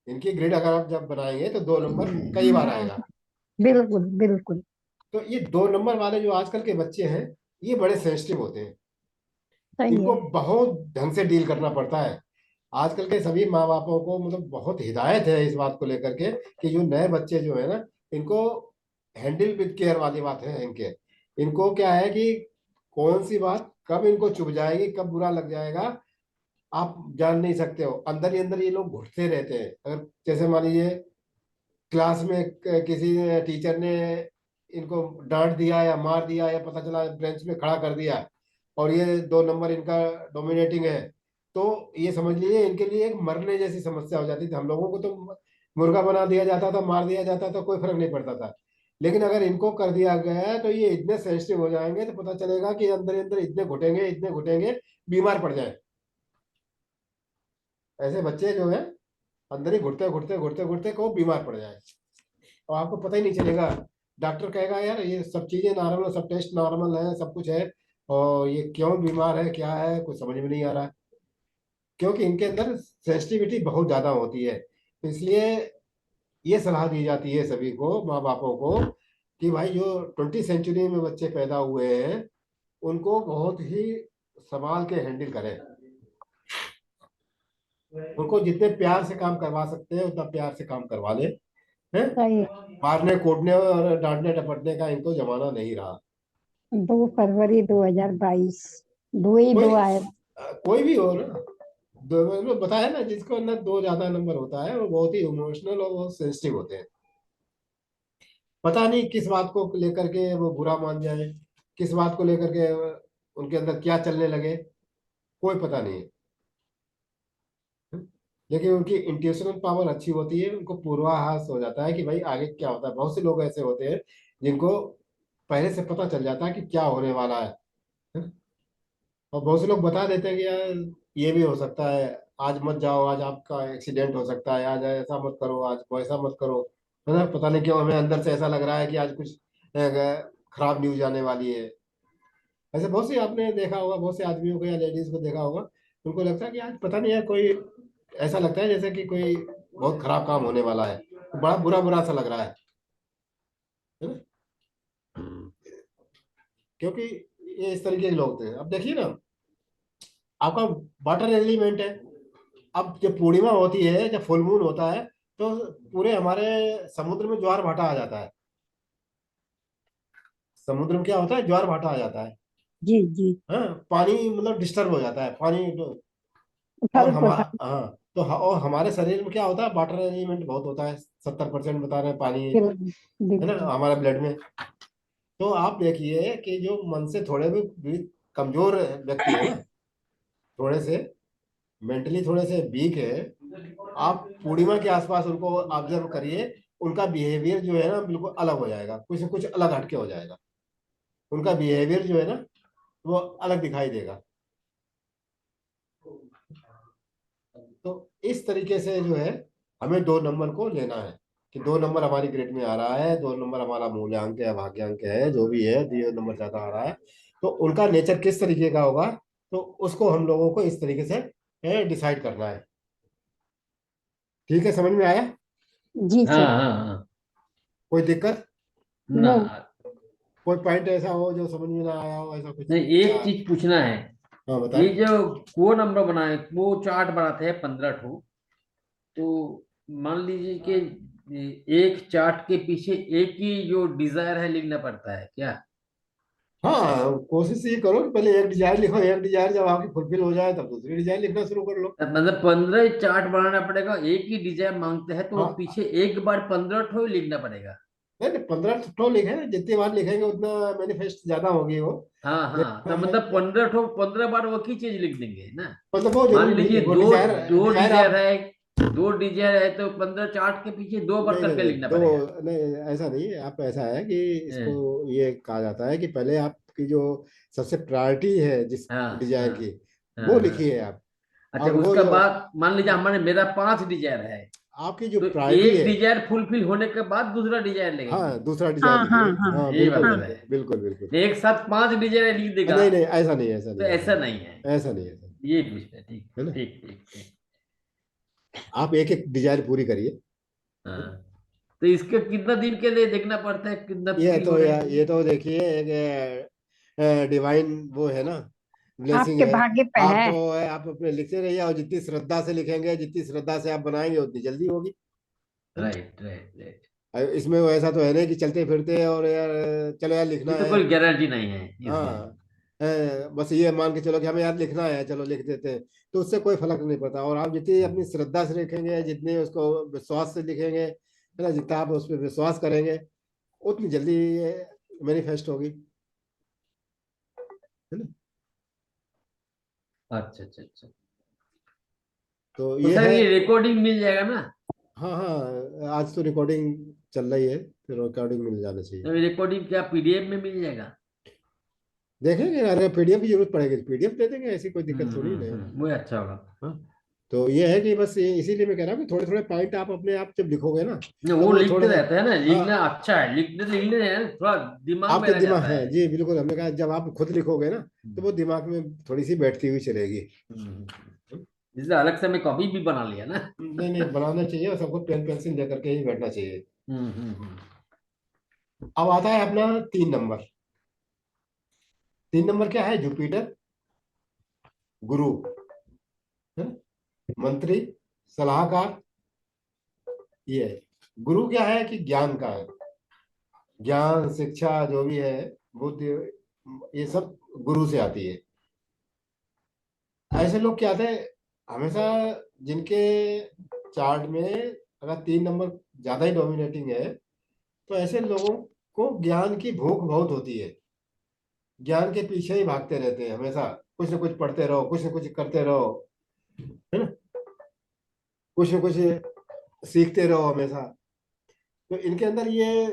इनकी ग्रिड अगर आप जब बनाएंगे तो 2 नंबर कई बार आएगा। बिल्कुल बिल्कुल तो ये 2 नंबर वाले जो आजकल के बच्चे हैं, ये बड़े सेंसिटिव होते हैं। सही इनको है। बहुत ढंग से डील करना पड़ता है। आजकल के सभी माँ बापों को मतलब बहुत हिदायत है इस बात को लेकर के कि जो नए बच्चे जो है ना, इनको हैंडल विद केयर वाली बात है इनके। इनको क्या है कि कौन सी बात कब इनको चुभ जाएगी, कब बुरा लग जाएगा, आप जान नहीं सकते हो। अंदर ही अंदर ये लोग घुटते रहते हैं। अगर जैसे मान लीजिए क्लास में किसी टीचर ने इनको डांट दिया या मार दिया, या पता चला बेंच में खड़ा कर दिया, और ये 2 नंबर इनका डोमिनेटिंग है, तो ये समझ लीजिए इनके लिए एक मरने जैसी समस्या हो जाती थी। हम लोगों को तो मुर्गा बना दिया जाता था, मार दिया जाता था, कोई फर्क नहीं पड़ता था। लेकिन अगर इनको कर दिया गया है तो ये इतने सेंसिटिव हो जाएंगे, तो पता चलेगा कि अंदर ही अंदर इतने घुटेंगे, इतने घुटेंगे, बीमार पड़ जाए। ऐसे बच्चे जो है अंदर ही घुटते घुटते घुटते घुटते को बीमार पड़ जाए, और आपको पता ही नहीं चलेगा। डॉक्टर कहेगा यार ये सब चीजें नॉर्मल, सब टेस्ट नॉर्मल है, सब कुछ है, और ये क्यों बीमार है, क्या है, कुछ समझ में नहीं आ रहा है। क्योंकि इनके अंदर सेंसिटिविटी बहुत ज्यादा होती है। तो इसलिए ये सलाह दी जाती है सभी को, माँ बापों को, कि भाई जो 20 सेंचुरी में बच्चे पैदा हुए हैं, उनको बहुत ही संभाल के हैंडल करें। उनको जितने प्यार से काम करवा सकते हैं उतना प्यार से काम करवा ले, हैं। सही है। मारने कूटने और डांटने डपटने का इनको जमाना नहीं रहा। 2 फरवरी 2022, दो ही कोई दो आए। कोई भी हो ना, दो मैंने बताया ना, जिसको ना 2 ज्यादा नंबर होता है वो बहुत ही इमोशनल और बहुत सेंसिटिव होते हैं। पता नहीं किस बात को लेकर के वो बुरा मान जाए, किस बात को लेकर के उनके अंदर क्या चलने लगे, कोई पता नहीं है। लेकिन उनकी इंट्यूशनल पावर अच्छी होती है, उनको पूर्वाभास हो जाता है कि भाई आगे क्या होता है। बहुत से लोग ऐसे होते हैं जिनको पहले से पता चल जाता है कि क्या होने वाला है। और बहुत से लोग बता देते हैं कि यार ये भी हो सकता है, आज मत जाओ, आज आपका एक्सीडेंट हो सकता है, आज ऐसा मत करो, आज वैसा मत करो, है ना। पता नहीं क्यों हमें अंदर से ऐसा लग रहा है कि आज कुछ खराब न्यूज आने वाली है। ऐसे बहुत से आपने देखा होगा, बहुत से आदमियों को या लेडीज को देखा होगा, उनको लगता है कि आज पता नहीं है कोई, ऐसा लगता है जैसे कि कोई बहुत खराब काम होने वाला है, बड़ा बुरा बुरा सा लग रहा है ना। क्योंकि ये इस तरीके के लोग थे। अब देखिए ना, आपका वाटर एलिमेंट है। अब जब पूर्णिमा होती है, जब फुल मून होता है, तो पूरे हमारे समुद्र में ज्वार भाटा आ जाता है। समुद्र में क्या होता है, ज्वार भाटा आ जाता है। जी जी। हाँ, पानी मतलब डिस्टर्ब हो जाता है पानी और उथल हमारा, पुथल। हाँ, तो और हमारे शरीर में क्या होता है, वाटर एलिमेंट बहुत होता है, 70% बता रहे हैं पानी बिल्कुल है ना बिल्कुल। हमारे ब्लड में। तो आप देखिए कि जो मन से थोड़े भी कमजोर व्यक्ति है ना, थोड़े से मेंटली थोड़े से वीक है, आप पूर्णिमा के आसपास उनको ऑब्जर्व करिए, उनका बिहेवियर जो है ना बिल्कुल अलग हो जाएगा, कुछ न कुछ अलग हटके हो जाएगा। उनका बिहेवियर जो है ना वो अलग दिखाई देगा। तो इस तरीके से जो है हमें 2 नंबर को लेना है, कि 2 नंबर हमारी ग्रेड में आ रहा है, 2 नंबर हमारा मूल्यांक है, भाग्यांक है, जो भी है 2 नंबर ज्यादा आ रहा है, तो उनका नेचर किस तरीके का होगा, तो उसको हम लोगों को इस तरीके से डिसाइड करना है। ठीक है, समझ में आया? जी हाँ सर। हाँ हाँ। कोई दिक्कत, ना, नो। कोई पॉइंट ऐसा हो जो समझ में ना आया हो, ऐसा कुछ, नहीं, या एक चीज पूछना है। हाँ ये बताएं। जो वो नंबर बनाए, वो चार्ट बनाते हैं 15 ठो, तो मान लीजिए कि एक चार्ट के पीछे एक ही जो डिजायर है लिखना पड़ता है क्या? हाँ, कोशिश ये करो कि पहले एक डिजाइन लिखो, एक डिजाइन जब आपकी फुलफिल हो जाए तब दूसरी डिजाइन लिखना शुरू कर लो। मतलब 15 चार्ट बनाना पड़ेगा, एक ही डिजाइन मांगते हैं तो वो हाँ, पीछे एक बार 15 ठो ही लिखना पड़ेगा। नहीं नहीं, 15 ठो लिखे, जितनी बार लिखेंगे उतना मैनिफेस्ट ज्यादा होगी वो। हाँ हाँ, तो मतलब 15 ठो 15 बार वो की चीज लिख देंगे ना। मतलब वो मान जरूरी नहीं लीजिए है, वो दो डिजायर दो डिजायर डिजायर आप। है, दो डिजायर है तो 15 चार्ट के पीछे दो बार नहीं नहीं करके नहीं, लिखना दो, पड़ेगा। नहीं ऐसा नहीं है, आप ऐसा है कि इसको हाँ ये कहा जाता है कि पहले आपकी जो सबसे प्रायोरिटी है जिस हाँ डिजायर हाँ की, हाँ वो हाँ। लिखिए आप। अच्छा, और वो उसका जो बाद मान लीजिए हमारे मेरा 5 डिजायर है, आपकी जो तो प्रायोरिटी एक है, डिजायर फुलफिल होने के बाद दूसरा डिजायर लिखेंगे। हाँ दूसरा डिजायर हाँ हाँ लिखिए। हाँ हाँ ये बिल्कुल हाँ। मतलब है। बिल्कुल बिल्कुल बिल्कुल। एक साथ 5 डिजायर लिख देगा नहीं नहीं, ऐसा नहीं, ऐसा तो नहीं, ऐसा ऐसा नहीं, नहीं है। ऐसा नहीं, ऐसा नहीं, ये पूछना है, ठीक है ना। ठीक ठीक ठीक। आप एक एक डिजायर पूरी करिए। हाँ, तो इसके कितना दिन के लिए देखना पड़ता है, कितना ये पूरी तो होने के ये लिए? तो देखिए एक डिवाइन वो है ना, ब्लेसिंग आपके है। भाग्य पे है। आपको है, आप अपने लिखते रहिए, और जितनी श्रद्धा से लिखेंगे, जितनी श्रद्धा से आप बनाएंगे उतनी जल्दी होगी, है ना। Right right right. इसमें वो ऐसा तो है नहीं कि चलते फिरते और यार चलो यार लिखना ये तो है। कोई गारंटी नहीं है इसमें। हाँ, बस ये मान के चलो कि हमें यार लिखना है, चलो लिख देते हैं, तो उससे कोई फर्क नहीं पड़ता। और आप जितनी अपनी श्रद्धा से लिखेंगे, जितने उसको विश्वास से लिखेंगे, है ना, जितना आप उस पर विश्वास करेंगे उतनी जल्दी मैनिफेस्ट होगी, है ना। अच्छा अच्छा अच्छा। तो तो ये सर है। ये रिकॉर्डिंग मिल जाएगा ना? हाँ हाँ, आज तो रिकॉर्डिंग चल रही है, फिर रिकॉर्डिंग मिल जाना चाहिए। तो रिकॉर्डिंग क्या पीडीएफ में मिल जाएगा? देखेंगे, अगर पीडीएफ की जरूरत पड़ेगी तो पीडीएफ दे देंगे, ऐसी कोई दिक्कत थोड़ी ना है। वो अच्छा होगा। हाँ, तो ये है कि बस इसीलिए मैं कह रहा हूँ कि थोड़े थोड़े पॉइंट आप अपने आप जब लिखोगे ना, नहीं, तो वो वो लिखते थोड़ा सा। रहता है ना, लिखना हाँ, अच्छा है, लिखने हैं थोड़ा दिमाग में आपके रह दिमाग, जाता हाँ है। जी बिल्कुल, हमने कहा जब आप खुद लिखोगे ना, तो हम्म, वो दिमाग में थोड़ी सी बैठती हुई चलेगी। हम्म। इसलिए अलग से मैं कॉपी भी बना लिया ना। नहीं नहीं, बनाना चाहिए, और सबको पेन पेंसिल लेकर के ही बैठना चाहिए। हम्म। अब आता है अपना 3 नंबर। 3 नंबर क्या है? जुपिटर, गुरु, है ना, मंत्री, सलाहकार, ये है। गुरु क्या है कि ज्ञान का है, ज्ञान शिक्षा जो भी है, बुद्धि, ये सब गुरु से आती है। ऐसे लोग क्या आते हैं हमेशा, जिनके चार्ट में अगर 3 नंबर ज्यादा ही डोमिनेटिंग है, तो ऐसे लोगों को ज्ञान की भूख बहुत होती है, ज्ञान के पीछे ही भागते रहते हैं हमेशा। कुछ ना कुछ पढ़ते रहो, कुछ ना कुछ करते रहो, है ना, कुछ ना कुछ सीखते रहो हमेशा। तो इनके अंदर ये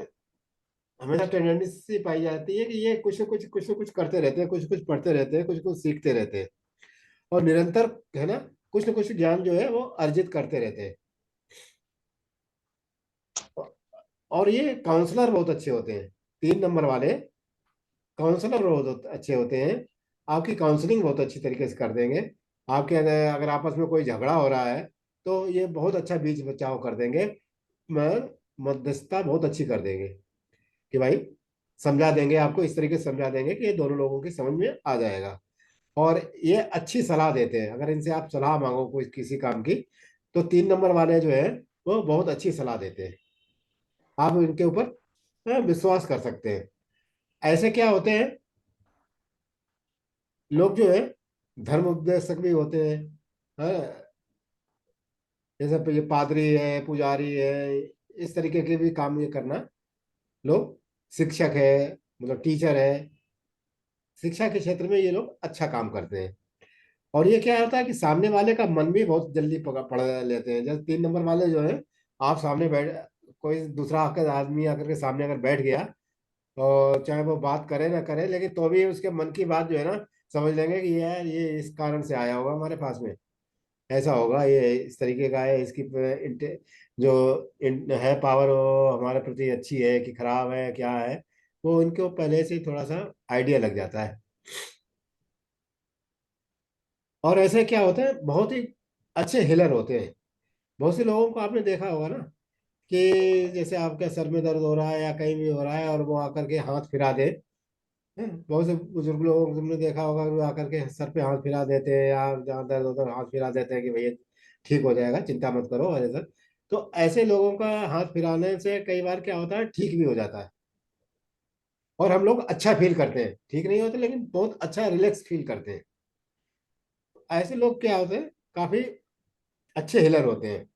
हमेशा टेंडेंसी पाई जाती है कि ये कुछ ना कुछ करते रहते हैं, कुछ कुछ पढ़ते रहते हैं, कुछ कुछ सीखते रहते हैं, और निरंतर, है ना, कुछ ना कुछ ज्ञान जो है वो अर्जित करते रहते हैं। और ये काउंसलर बहुत अच्छे होते हैं, 3 नंबर वाले काउंसलर बहुत अच्छे होते हैं। आपकी काउंसलिंग बहुत अच्छी तरीके से कर देंगे। आपके अगर अगर आपस में कोई झगड़ा हो रहा है, तो ये बहुत अच्छा बीच बचाव कर देंगे। मैं मध्यस्थता बहुत अच्छी कर देंगे कि भाई, समझा देंगे आपको, इस तरीके से समझा देंगे कि ये दोनों लोगों की समझ में आ जाएगा। और ये अच्छी सलाह देते हैं, अगर इनसे आप सलाह मांगो कोई किसी काम की, तो 3 नंबर वाले जो है वो बहुत अच्छी सलाह देते हैं। आप इनके ऊपर विश्वास कर सकते हैं। ऐसे क्या होते हैं लोग जो है, धर्म उपदेशक भी होते हैं, हाँ, जैसे ये पादरी है, पुजारी है, इस तरीके के भी काम ये करना लोग, शिक्षक है, मतलब टीचर है, शिक्षा के क्षेत्र में ये लोग अच्छा काम करते हैं। और ये क्या होता है कि सामने वाले का मन भी बहुत जल्दी पढ़ लेते हैं। जैसे 3 नंबर वाले जो है, आप सामने बैठ, कोई दूसरा आकर आदमी आकर के सामने अगर बैठ गया, और चाहे वो बात करे ना करे, लेकिन तो भी उसके मन की बात जो है ना, समझ लेंगे कि यार ये इस कारण से आया होगा हमारे पास में, ऐसा होगा, ये इस तरीके का है, इसकी जो है पावर, वो हमारे प्रति अच्छी है कि खराब है, क्या है, वो उनको पहले से ही थोड़ा सा आइडिया लग जाता है। और ऐसे क्या होते हैं, बहुत ही अच्छे हिलर होते हैं। बहुत से लोगों को आपने देखा होगा ना, कि जैसे आपके सर में दर्द हो रहा है या कहीं भी हो रहा है, और वो आकर के हाथ फिरा दे, हैं? बहुत से बुजुर्ग लोगों को तुमने देखा होगा कि वो आकर के सर पे हाथ फिरा देते हैं, या जहाँ दर्द होता है हाथ फिरा देते हैं कि भैया ठीक हो जाएगा, चिंता मत करो, और ऐसा। तो ऐसे लोगों का हाथ फिराने से कई बार क्या होता है, ठीक भी हो जाता है और हम लोग अच्छा फील करते हैं। ठीक नहीं होते लेकिन बहुत अच्छा रिलैक्स फील करते हैं। ऐसे लोग क्या होते हैं, काफी अच्छे हिलर होते हैं।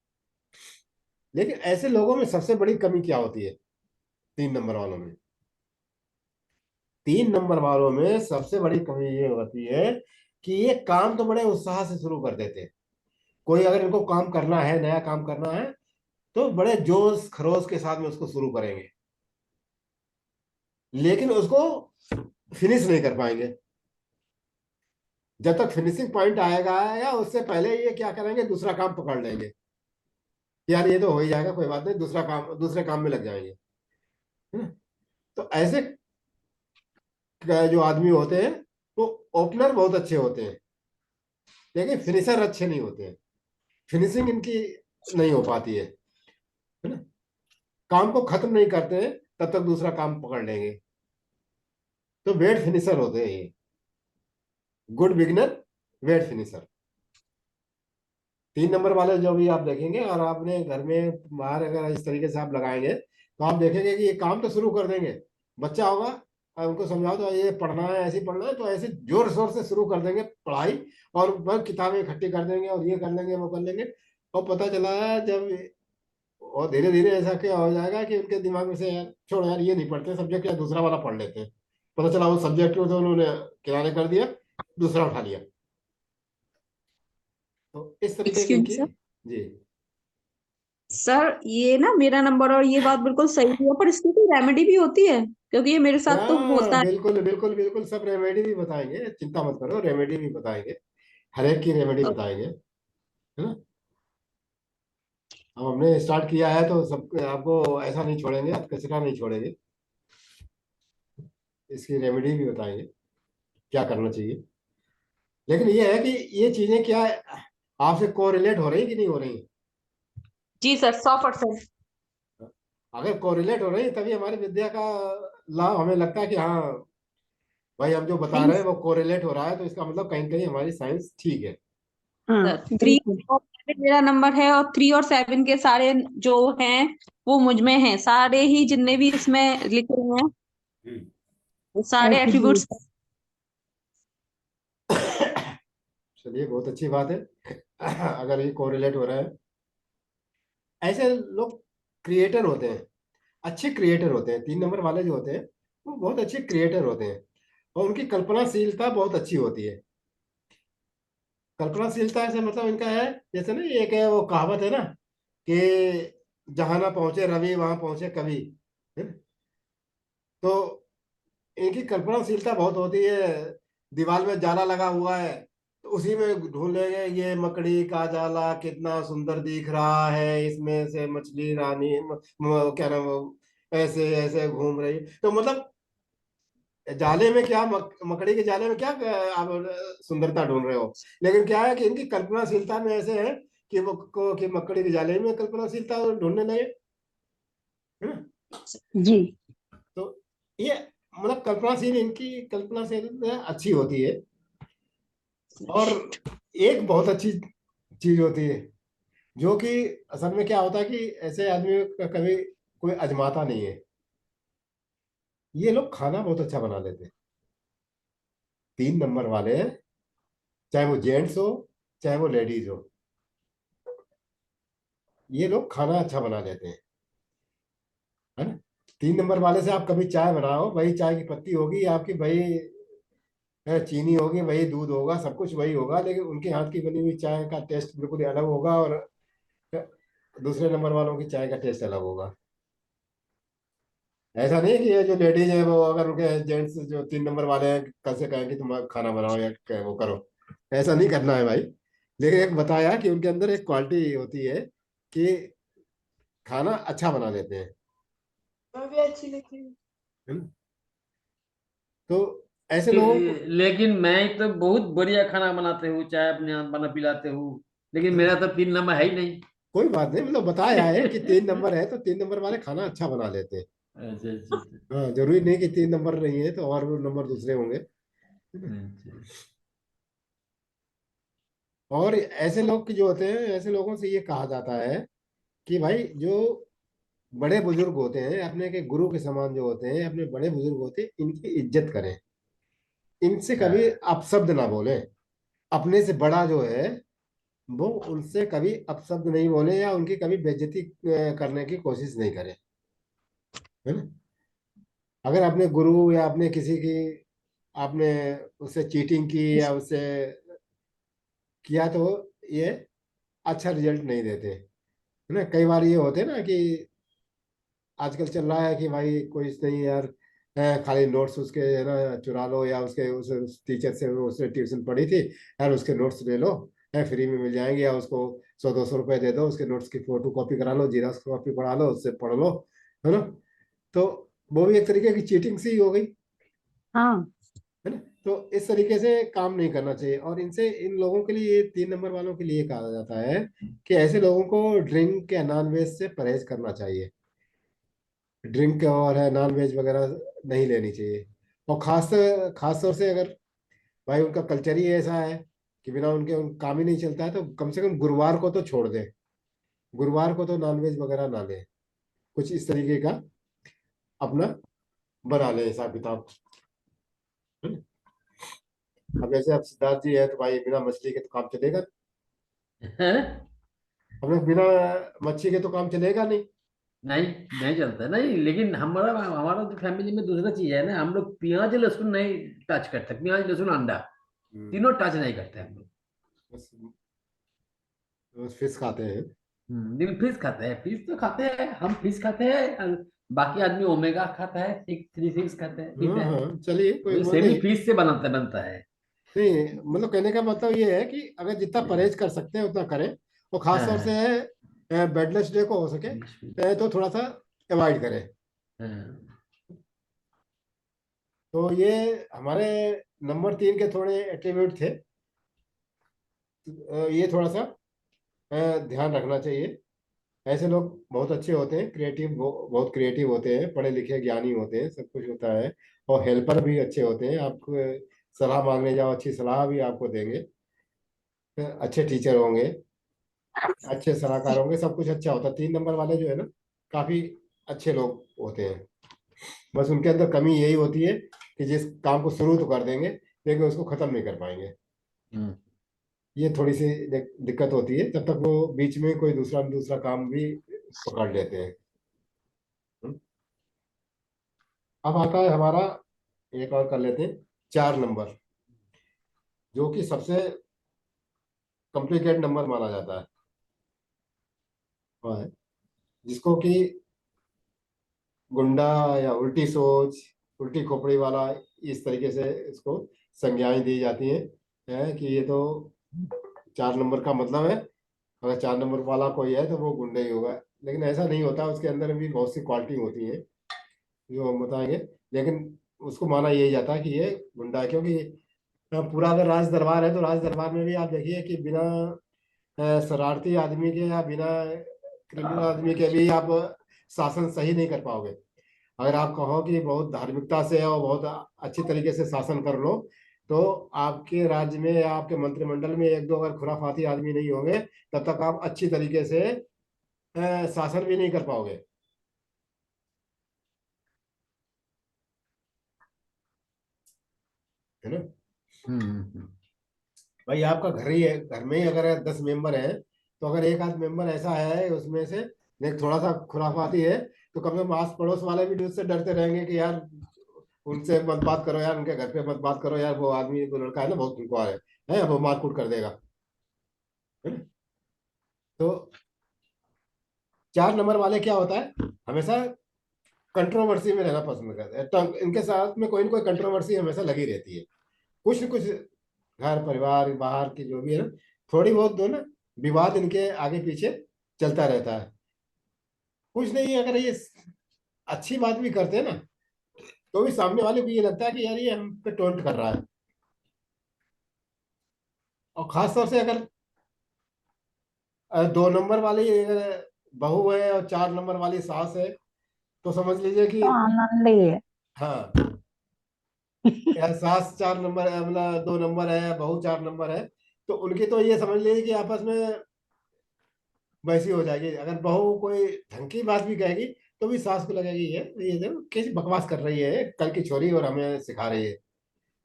लेकिन ऐसे लोगों में सबसे बड़ी कमी क्या होती है, 3 नंबर वालों में? 3 नंबर वालों में सबसे बड़ी कमी ये होती है कि ये काम तो बड़े उत्साह से शुरू कर देते हैं। कोई अगर इनको काम करना है, नया काम करना है, तो बड़े जोश खरोश के साथ में उसको शुरू करेंगे, लेकिन उसको फिनिश नहीं कर पाएंगे। जब तक फिनिशिंग पॉइंट आएगा या उससे पहले ये क्या करेंगे, दूसरा काम पकड़ लेंगे। यार ये तो हो ही जाएगा, कोई बात नहीं, दूसरे काम में लग जाएंगे, है ना? तो ऐसे जो आदमी होते हैं वो ओपनर बहुत अच्छे होते हैं, लेकिन फिनिशर अच्छे नहीं होते हैं। फिनिशिंग इनकी नहीं हो पाती है ना? काम को खत्म नहीं करते हैं तब तक दूसरा काम पकड़ लेंगे। तो वेट फिनिशर होते हैं ये, good beginner, wet finisher. 3 number वाले जो भी आप देखेंगे, और आपने घर में बाहर अगर इस तरीके से आप लगाएंगे तो आप देखेंगे कि ये काम तो शुरू कर देंगे। बच्चा होगा और उनको समझाओ तो ये पढ़ना है, ऐसे ही पढ़ना है, तो ऐसे जोर शोर से शुरू कर देंगे पढ़ाई, और बस किताबें इकट्ठी कर देंगे और ये कर लेंगे वो कर लेंगे। और पता चला जब, और धीरे धीरे ऐसा क्या हो जाएगा कि उनके दिमाग में से, यार छोड़ यार ये नहीं पढ़ते सब्जेक्ट, या दूसरा वाला पढ़ लेते हैं। पता चला वो सब्जेक्ट को तो उन्होंने किनारे कर दिया, दूसरा उठा लिया। तो इस तरीके की एक्सक्यूज इनकी। सर। जी। सर ये ना मेरा नंबर और ये बात बिल्कुल सही है, पर इसकी कोई रेमेडी भी होती है? क्योंकि ये मेरे साथ तो हाँ होता है। बिल्कुल बिल्कुल बिल्कुल, सब रेमेडी भी बताएंगे, चिंता मत करो, रेमेडी भी बताएंगे, हर एक की रेमेडी बताएंगे, है ना? अब हमने स्टार्ट किया है तो सब आपको ऐसा नहीं छोड़ेंगे, आप कचरा नहीं छोड़ेंगे। इसकी रेमेडी भी बताएंगे क्या करना चाहिए। लेकिन ये है कि ये चीजें क्या है, आपसे कोरिलेट हो रही कि नहीं हो रही? जी सर, 100%। अगर कोरिलेट हो रही तभी हमारी विद्या का लाभ हमें लगता है कि हाँ भाई, हम जो बता नहीं रहे हैं वो कोरिलेट हो रहा है, तो इसका मतलब कहीं कहीं हमारी साइंस ठीक है। हाँ सर, 3 बिल्कुल। और 7 मेरा नंबर है, और 3 और 7 के सारे जो हैं वो मुझ में हैं। सारे ही जितने भी इसमें लिखे हुए हैं हम्म। वो सारे एट्रीब्यूट्स। एट्रीब्यूट। चलिए बहुत अच्छी बात है अगर ये कोरिलेट हो रहा है। ऐसे लोग क्रिएटर होते हैं, अच्छे क्रिएटर होते हैं। 3 नंबर वाले जो होते हैं वो बहुत अच्छे क्रिएटर होते हैं, और उनकी कल्पनाशीलता बहुत अच्छी होती है। कल्पनाशीलता से मतलब इनका है, जैसे ना एक है वो कहावत है ना कि जहां ना पहुंचे रवि वहां पहुंचे कवि, है ना? तो इनकी कल्पनाशीलता बहुत होती है। दीवार में जाला लगा हुआ है तो उसी में ढूंढेंगे, ये मकड़ी का जाला कितना सुंदर दिख रहा है, इसमें से मछली रानी क्या नाम वो, ऐसे ऐसे घूम रही। तो मतलब जाले में क्या, मकड़ी के जाले में क्या आप सुंदरता ढूंढ रहे हो। लेकिन क्या है कि इनकी कल्पनाशीलता में ऐसे है कि कि मकड़ी के जाले में कल्पनाशीलता ढूंढने लगे, है ना? जी। तो ये मतलब कल्पनाशील, इनकी कल्पनाशील अच्छी होती है। और एक बहुत अच्छी चीज होती है जो कि असल में क्या होता है कि ऐसे आदमी का कभी कोई अजमाता नहीं है, ये लोग खाना बहुत अच्छा बना लेते हैं। 3 नंबर वाले, चाहे वो जेंट्स हो चाहे वो लेडीज हो, ये लोग खाना अच्छा बना लेते हैं, है ना? 3 नंबर वाले से आप कभी चाय बनाओ, वही चाय की पत्ती होगी आपकी, वही चीनी होगी, वही दूध होगा, सब कुछ वही होगा, लेकिन उनके हाथ की बनी हुई चाय का टेस्ट बिल्कुल ही अलग होगा, और दूसरे नंबर वालों की चाय का टेस्ट अलग होगा। ऐसा नहीं है कि ये जो लेडीज है वो, अगर उनके जेंट्स जो 3 नंबर वाले हैं कल से कहें कि तुम खाना बनाओ या वो करो, ऐसा नहीं करना है भाई। लेकिन एक बताया कि उनके अंदर एक क्वालिटी होती है कि खाना अच्छा बना लेते हैं, मैं भी अच्छी लिखी हूँ। है ना? तो ऐसे लोगों को, लेकिन मैं तो बहुत बढ़िया खाना बनाते हूँ, चाय अपने हाथ बना पिलाते हूँ, लेकिन मेरा तो 3 नंबर है ही नहीं। कोई बात नहीं, मतलब बताया है कि 3 नंबर है तो 3 नंबर वाले खाना अच्छा बना लेते हैं। अच्छा अच्छा अच्छा हाँ, जरूरी नहीं कि 3 नंबर नहीं है तो और नंबर दूसरे होंगे। अच्छा। और ऐसे लोग जो होते हैं, ऐसे लोगों से ये कहा जाता है कि भाई जो बड़े बुजुर्ग होते हैं, अपने के गुरु के समान जो होते हैं, अपने बड़े बुजुर्ग होते हैं, इनकी इज्जत करें, इनसे कभी हाँ अपशब्द ना बोलें। अपने से बड़ा जो है वो उनसे कभी अपशब्द नहीं बोले या उनकी कभी बेइज्जती करने की कोशिश नहीं करें, है ना। अगर अपने गुरु या अपने किसी की आपने उससे चीटिंग की या उससे किया तो ये अच्छा रिजल्ट नहीं देते, है ना। कई बार ये होते हैं ना कि आजकल चल रहा है कि भाई कोई नहीं यार, खाली नोट्स उसके है ना चुरा लो, या उसके उस टीचर से उसने ट्यूशन पढ़ी थी यार, उसके नोट्स ले लो, है फ्री में मिल जाएंगे, या उसको 100-200 रुपए दे दो, उसके नोट्स की फोटो कॉपी करा लो, जीरोक्स कॉपी पढ़ा लो, उससे पढ़ लो, है ना। तो वो भी एक तरीके की चीटिंग सी हो गई, हाँ है ना। तो इस तरीके से काम नहीं करना चाहिए, और इनसे इन लोगों के लिए 3 नंबर वालों के लिए कहा जाता है कि ऐसे लोगों को ड्रिंक या नॉन वेज से परहेज करना चाहिए। ड्रिंक और है नॉन वेज वगैरह नहीं लेनी चाहिए। और खास तौर से अगर भाई उनका कल्चर ही ऐसा है कि बिना उनके काम ही नहीं चलता है, तो कम से कम गुरुवार को तो छोड़ दें, गुरुवार को तो नॉन वेज वगैरह ना लें, कुछ इस तरीके का अपना बना लें हिसाब किताब, है ना? अब जैसे अब सिद्धार्थ जी है तो भाई बिना मछली के तो काम चलेगा, हैं? हमें बिना मच्छी के तो काम चलेगा नहीं। नहीं नहीं चलता नहीं, लेकिन हमारा हमारा तो फैमिली में दूसरा चीज है ना, हम लोग प्याज लहसुन नहीं टच करते, प्याज लहसुन अंडा हम्म, तीनों टच नहीं करते हम लोग। बस बस फिश खाते हैं। लेकिन फिश खाते हैं, फिश तो खाते हैं, हम फिश खाते हैं और बाकी आदमी ओमेगा खाता है, 636 खाते हैं, ठीक हाँ है। हाँ चलिए, कोई वही वो सेमी नहीं। फिश से बनता बनता है। नहीं मतलब कहने का मतलब ये है कि अगर जितना परहेज कर सकते हैं उतना करें, और खास हाँ तौर हाँ से बेडलेस डे को हो सके तो थोड़ा सा अवॉइड करें। हाँ तो ये हमारे नंबर 3 के थोड़े एट्रीब्यूट थे। ये थोड़ा सा ध्यान रखना चाहिए। ऐसे लोग बहुत अच्छे होते हैं, क्रिएटिव, बहुत क्रिएटिव होते हैं, पढ़े लिखे ज्ञानी होते हैं, सब कुछ होता है, और हेल्पर भी अच्छे होते हैं। आपको सलाह मांगने जाओ, अच्छी सलाह भी आपको देंगे, अच्छे टीचर होंगे, अच्छे सलाहकार होंगे, सब कुछ अच्छा होता है। 3 नंबर वाले जो है ना काफी अच्छे लोग होते हैं। बस उनके अंदर कमी यही होती है कि जिस काम को शुरू तो कर देंगे लेकिन उसको खत्म नहीं कर पाएंगे। हम्म, ये थोड़ी सी दिक्कत होती है, तब तक वो बीच में कोई दूसरा दूसरा काम भी पकड़ लेते हैं। हम्म। अब आता है हमारा, एक और कर लेते हैं, 4 नंबर, जो कि सबसे कॉम्प्लिकेट नंबर माना जाता है। वह है जिसको कि गुंडा या उल्टी सोच, उल्टी खोपड़ी वाला, इस तरीके से इसको संज्ञाएं दी जाती हैं, है कि ये तो 4 नंबर का मतलब है, अगर 4 नंबर वाला कोई है तो वो गुंडा ही होगा। लेकिन ऐसा नहीं होता, उसके अंदर भी बहुत सी क्वालिटी होती है जो हम बताएंगे। लेकिन उसको माना यही जाता है कि ये गुंडा है, क्योंकि पूरा अगर राज दरबार है तो राज दरबार में भी आप देखिए कि बिना शरारती आदमी के या बिना क्रिमिनल आदमी के भी आप शासन सही नहीं कर पाओगे। अगर आप कहो कि बहुत धार्मिकता से और बहुत अच्छी तरीके से शासन कर लो, तो आपके राज्य में या आपके मंत्रिमंडल में एक दो अगर खुराफाती आदमी नहीं होंगे, तब तक आप अच्छी तरीके से शासन भी नहीं कर पाओगे, है ना। हम्म। भाई आपका घर ही है, घर में ही अगर 10 मेंबर हैं, तो अगर एक आध मेंबर ऐसा है उसमें से देख थोड़ा सा खुराफाती है, तो कम से कम आस पड़ोस वाले भी उससे डरते रहेंगे कि यार उनसे मत बात करो यार, उनके घर पे मत बात करो यार, वो आदमी वो लड़का है ना बहुत खुंखार है वो मारकूट कर देगा, है ना? तो 4 नंबर वाले क्या होता है, हमेशा कंट्रोवर्सी में रहना पसंद करते हैं, तो इनके साथ में कोई ना कोई कंट्रोवर्सी हमेशा लगी रहती है। कुछ न कुछ घर परिवार बाहर की जो भी है ना, थोड़ी बहुत दो ना विवाद इनके आगे पीछे चलता रहता है। कुछ नहीं, अगर ये अच्छी बात भी करते हैं ना, तो भी सामने वाले को ये लगता है कि यार ये हम पे टोंट कर रहा है। और खास तौर से अगर 2 नंबर वाली अगर बहू है और 4 नंबर वाली सास है, तो समझ लीजिए कि तो आनंद ही है। हाँ, या सास 4 नंबर है, मतलब 2 नंबर है, बहू 4 नंबर है, तो उनकी तो ये समझ लीजिए कि आपस में वैसी हो जाएगी। अगर बहू कोई ढंग की बात भी कहेगी तो भी सास को लगेगी ये देखो कैसी बकवास कर रही है कल की छोरी और हमें सिखा रही है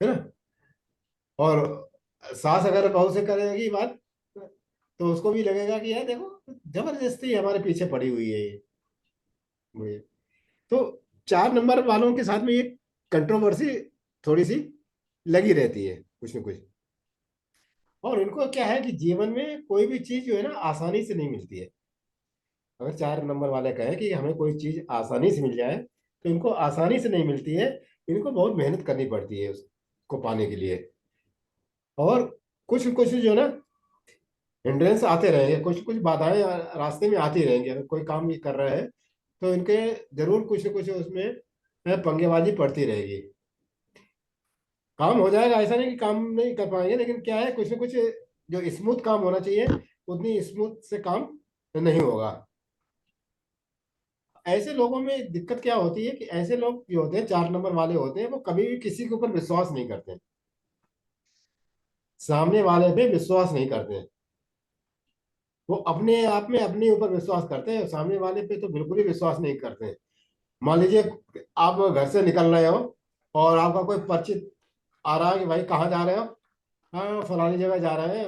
ना। और सास अगर बहू से करेगी बात तो उसको भी लगेगा कि यार देखो जबरदस्ती हमारे पीछे पड़ी हुई है ये। तो 4 नंबर वालों के साथ में ये कंट्रोवर्सी थोड़ी सी लगी रहती है कुछ न कुछ। और इनको क्या है कि जीवन में कोई भी चीज जो है ना आसानी से नहीं मिलती है। अगर 4 नंबर वाले कहें कि हमें कोई चीज आसानी से मिल जाए तो इनको आसानी से नहीं मिलती है। इनको बहुत मेहनत करनी पड़ती है उसको पाने के लिए। और कुछ कुछ जो है ना हिंड्रेंस आते रहेंगे, कुछ कुछ बाधाएं रास्ते में आती रहेंगी। अगर कोई काम ये कर रहे हैं तो इनके जरूर कुछ न कुछ उसमें पंगेबाजी पड़ती रहेगी। काम हो जाएगा ऐसा नहीं कि काम नहीं कर पाएंगे, लेकिन क्या है कुछ न कुछ जो स्मूथ काम होना चाहिए उतनी स्मूथ से काम नहीं होगा। ऐसे लोगों में दिक्कत क्या होती है कि ऐसे लोग जो होते हैं 4 नंबर वाले होते हैं वो कभी भी किसी के ऊपर विश्वास नहीं करते, सामने वाले पे विश्वास नहीं करते। वो अपने आप में अपने ऊपर विश्वास करते हैं, सामने वाले पे तो बिल्कुल ही विश्वास नहीं करते। मान लीजिए आप घर से निकल रहे हो और आपका कोई परिचित आ रहा है कि भाई कहाँ जा रहे हो। हाँ फलानी जगह जा रहे हैं।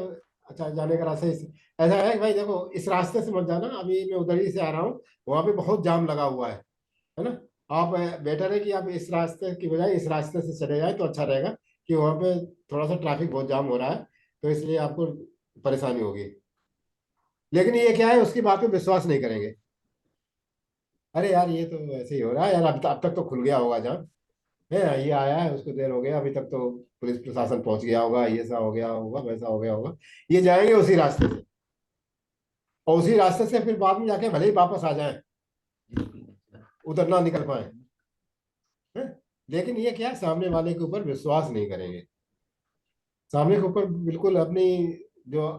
अच्छा जाने का रास्ता ऐसा है कि भाई देखो इस रास्ते से मत जाना, अभी मैं उधर ही से आ रहा हूँ, वहां पे बहुत जाम लगा हुआ है ना। आप बेटर है कि आप इस रास्ते की बजाय इस रास्ते से चले जाए तो अच्छा रहेगा, कि वहां पे थोड़ा सा ट्रैफिक बहुत जाम हो रहा है तो इसलिए आपको परेशानी होगी। लेकिन ये क्या है उसकी बात पे विश्वास नहीं करेंगे। अरे यार ये तो ऐसे ही हो रहा है यार, अब तक तो खुल गया होगा जाम है, ये आया है उसको देर हो गया, अभी तक तो पुलिस प्रशासन पहुंच गया होगा, ये सा हो गया होगा वैसा हो गया होगा। ये जाएंगे उसी रास्ते से और उसी रास्ते से फिर बाद में जाके भले ही वापस आ जाए, उधर ना निकल पाए हैं? लेकिन ये क्या है सामने वाले के ऊपर विश्वास नहीं करेंगे, सामने के ऊपर बिल्कुल अपनी जो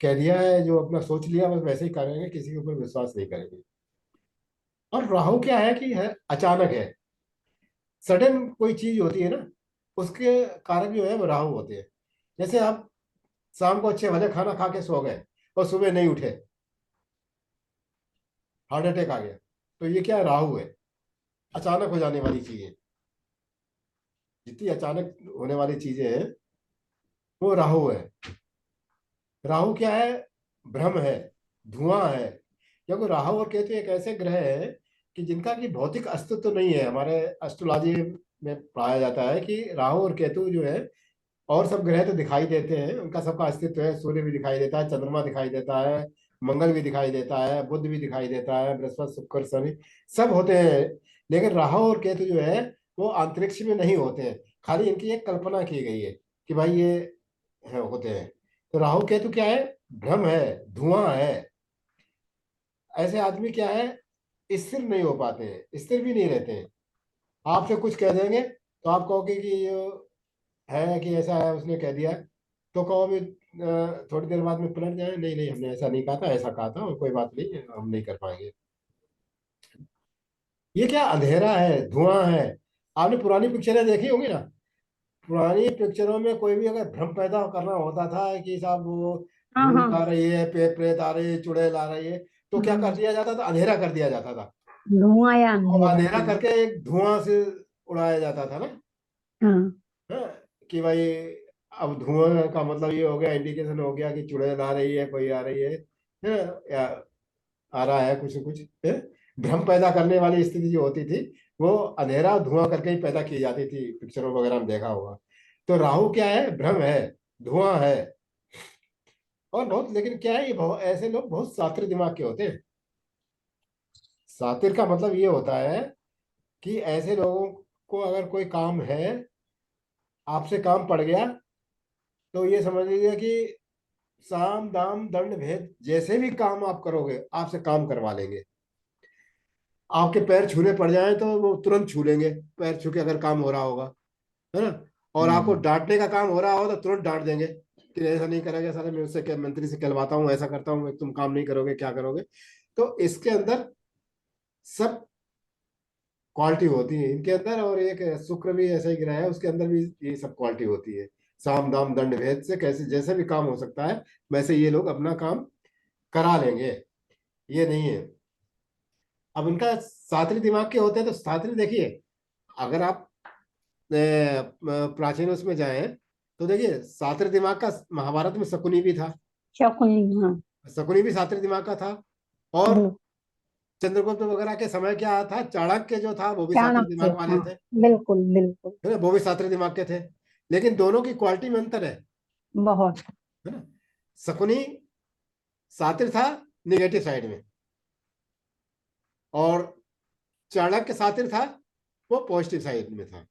कह दिया है जो अपना सोच लिया बस वैसे ही करेंगे, किसी के ऊपर विश्वास नहीं करेंगे। और राहु क्या है कि है अचानक है, सडन कोई चीज होती है ना उसके कारक जो है वो राहु होते हैं। जैसे आप शाम को अच्छे भले खाना खा के सो गए और सुबह नहीं उठे, हार्ट अटैक आ गया, तो ये क्या है राहु है। अचानक हो जाने वाली चीजें, जितनी अचानक होने वाली चीजें हैं वो राहु है। राहु क्या है, भ्रम है, धुआं है। क्योंकि राहु और केतु एक ऐसे ग्रह है कि जिनका की भौतिक अस्तित्व तो नहीं है। हमारे एस्ट्रोलॉजी में पढ़ाया जाता है कि राहु और केतु जो है, और सब ग्रह तो दिखाई देते हैं, उनका सबका अस्तित्व है। सूर्य भी दिखाई देता है, चंद्रमा दिखाई देता है, मंगल भी दिखाई देता है, बुध भी दिखाई देता है, बृहस्पति शुक्र शनि सब होते हैं। लेकिन राहु और केतु जो है वो अंतरिक्ष में नहीं होते हैं, खाली इनकी एक कल्पना की गई है कि भाई ये है, होते हैं। तो राहु केतु क्या है, भ्रम है, धुआं है। ऐसे आदमी क्या है स्थिर नहीं हो पाते हैं, स्थिर भी नहीं रहते हैं। आपसे कुछ कह देंगे तो आप कहोगे कि ये है कि ऐसा है उसने कह दिया, तो कहो भी थोड़ी देर बाद में पलट जाए, नहीं नहीं हमने ऐसा नहीं कहा था, ऐसा कहा था और कोई बात नहीं हम नहीं कर पाएंगे। ये क्या अंधेरा है, धुआं है। आपने पुरानी पिक्चरें देखी होंगी ना, पुरानी पिक्चरों में कोई भी अगर भ्रम पैदा करना होता था कि साहब वो हाँ भूत हाँ। आ रही है, पेट प्रेत आ रही है, चुड़ैल आ रही है, तो क्या कर दिया जाता था, अंधेरा कर दिया जाता था। धुआं या तो अंधेरा, अंधेरा हाँ। करके एक धुआं से उड़ाया जाता था ना। हाँ। हाँ, कि भाई अब धुआं का मतलब ये हो गया, इंडिकेशन हो गया कि चुड़ैल आ रही है, कोई आ रही है या आ रहा है कुछ न कुछ है? भ्रम पैदा करने वाली स्थिति जो होती थी वो अंधेरा और धुआं करके ही पैदा की जाती थी, पिक्चरों वगैरह में देखा होगा। तो राहु क्या है, भ्रम है, धुआं है। और बहुत, लेकिन क्या है ये बहुत ऐसे लोग बहुत शातिर दिमाग के होते हैं। शातिर का मतलब ये होता है कि ऐसे लोगों को अगर कोई काम है, आपसे काम पड़ गया, तो ये समझ लीजिए कि साम दाम दंड भेद जैसे भी काम आप करोगे आपसे काम करवा लेंगे। आपके पैर छूने पड़ जाए तो वो तुरंत छू लेंगे, पैर छू के अगर काम हो रहा होगा, है ना। और आपको डांटने का काम हो रहा हो तो तुरंत डांट देंगे कि ऐसा नहीं करेगा साले, मैं उससे मंत्री से कहलवाता हूँ, ऐसा करता हूँ, तुम काम नहीं करोगे क्या करोगे। तो इसके अंदर सब क्वालिटी होती है इनके अंदर। और एक शुक्र भी ऐसा ही ग्रह है, उसके अंदर भी ये सब क्वालिटी होती है। साम दाम दंड भेद से कैसे जैसे भी काम हो सकता है वैसे ये लोग अपना काम करा लेंगे, ये नहीं है। अब इनका सातरी दिमाग के होते हैं, तो सातरी देखिए, अगर आप प्राचीन उसमें जाएं तो देखिए सातरी दिमाग का महाभारत में शकुनी भी था, शकुनी, हाँ। शकुनी भी सातरी दिमाग का था। और बिल्कुल। चंद्रगुप्त वगैरह के समय क्या था, चाणक्य जो था वो भी सातरी चाणक्य, दिमाग वाले हाँ। थे, बिल्कुल बिल्कुल। है ना, वो भी सातरी दिमाग के थे। लेकिन दोनों की क्वालिटी में अंतर बहुत। है ना। शकुनी सातिर था निगेटिव साइड में, और चाणक्य सातिर था वो पॉजिटिव साइड में था।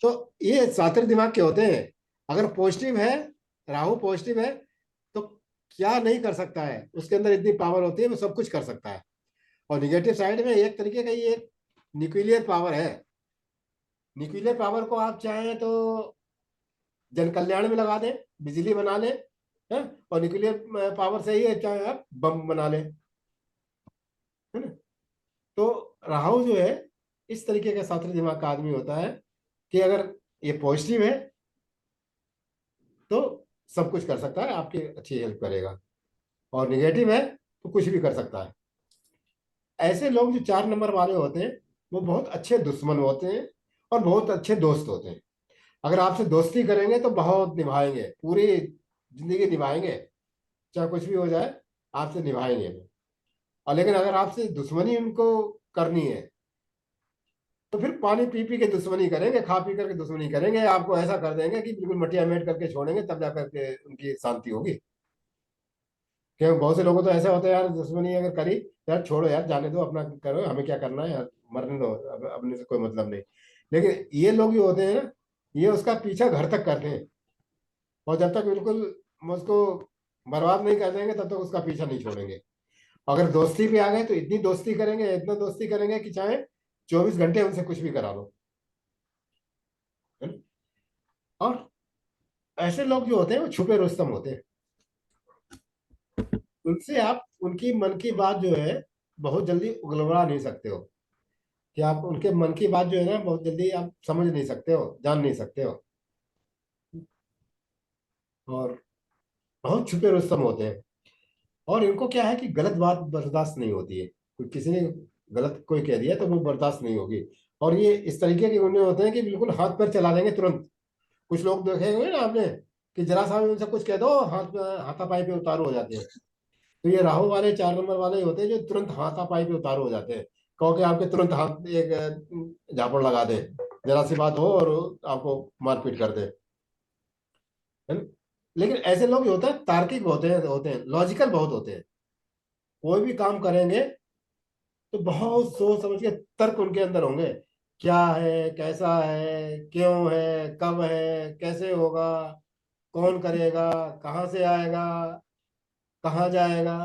तो ये सातिर दिमाग के होते हैं। अगर पॉजिटिव है, राहु पॉजिटिव है, तो क्या नहीं कर सकता है, उसके अंदर इतनी पावर होती है, वो सब कुछ कर सकता है। और निगेटिव साइड में एक तरीके का ये न्यूक्लियर पावर है। न्यूक्लियर पावर को आप चाहें तो जन कल्याण में लगा दें, बिजली बना लें, है, और न्यूक्लियर पावर से ही चाहे आप बम बना लें, है ना। तो राहु जो है इस तरीके का सातरी दिमाग का आदमी होता है कि अगर ये पॉजिटिव है तो सब कुछ कर सकता है, आपकी अच्छी हेल्प करेगा, और निगेटिव है तो कुछ भी कर सकता है। ऐसे लोग जो 4 नंबर वाले होते हैं वो बहुत अच्छे दुश्मन होते हैं और बहुत अच्छे दोस्त होते हैं। अगर आपसे दोस्ती करेंगे तो बहुत निभाएंगे, पूरी जिंदगी निभाएंगे, चाहे कुछ भी हो जाए आपसे निभाएंगे। और लेकिन अगर आपसे दुश्मनी उनको करनी है तो फिर पानी पी पी के दुश्मनी करेंगे, खा पी करके दुश्मनी करेंगे, आपको ऐसा कर देंगे कि बिल्कुल मटिया मेट करके छोड़ेंगे, तब जाकर के उनकी शांति होगी। क्योंकि बहुत से लोगों तो ऐसे होते हैं यार, दुश्मनी अगर करी, यार छोड़ो यार, जाने दो, अपना करो, हमें क्या करना है यार, मरने दो, अपने से कोई मतलब नहीं। लेकिन ये लोग जो होते हैं ना, ये उसका पीछा घर तक करते हैं, और जब तक बिल्कुल उसको बर्बाद नहीं कर देंगे तब तक उसका पीछा नहीं छोड़ेंगे। अगर दोस्ती पे आ गए तो इतनी दोस्ती करेंगे, इतना दोस्ती करेंगे कि चाहे 24 घंटे उनसे कुछ भी करा लो, है ना? और ऐसे लोग जो होते हैं वो छुपे रुस्तम होते हैं। उनसे आप उनकी मन की बात जो है बहुत जल्दी उगलवा नहीं सकते हो, कि आप उनके मन की बात जो है ना बहुत जल्दी आप समझ नहीं सकते हो, जान नहीं सकते हो। और बहुत छुपे रुस्तम होते हैं। और इनको क्या है कि गलत बात बर्दाश्त नहीं होती है, कोई किसी ने गलत कोई कह दिया तो वो बर्दाश्त नहीं होगी। और ये इस तरीके के उन्हें होते हैं कि बिल्कुल हाथ पैर चला देंगे तुरंत। कुछ लोग देखे हुए ना आपने, कि जरा सा भी उनसे कुछ कह दो, हाथापाई पे उतारू हो जाते हैं। तो ये राहु वाले 4 नंबर वाले ही होते हैं जो तुरंत हाथापाई पे उतारू हो जाते हैं। कहो कि आपके तुरंत हाथ एक झापड़ लगा दे, जरा सी बात हो और आपको मारपीट कर दे, है ना। लेकिन ऐसे लोग जो होते हैं तार्किक होते हैं लॉजिकल बहुत होते हैं। कोई भी काम करेंगे तो बहुत सोच समझ के तर्क उनके अंदर होंगे, क्या है, कैसा है, क्यों है, कब है, कैसे होगा, कौन करेगा, कहाँ से आएगा, कहाँ जाएगा।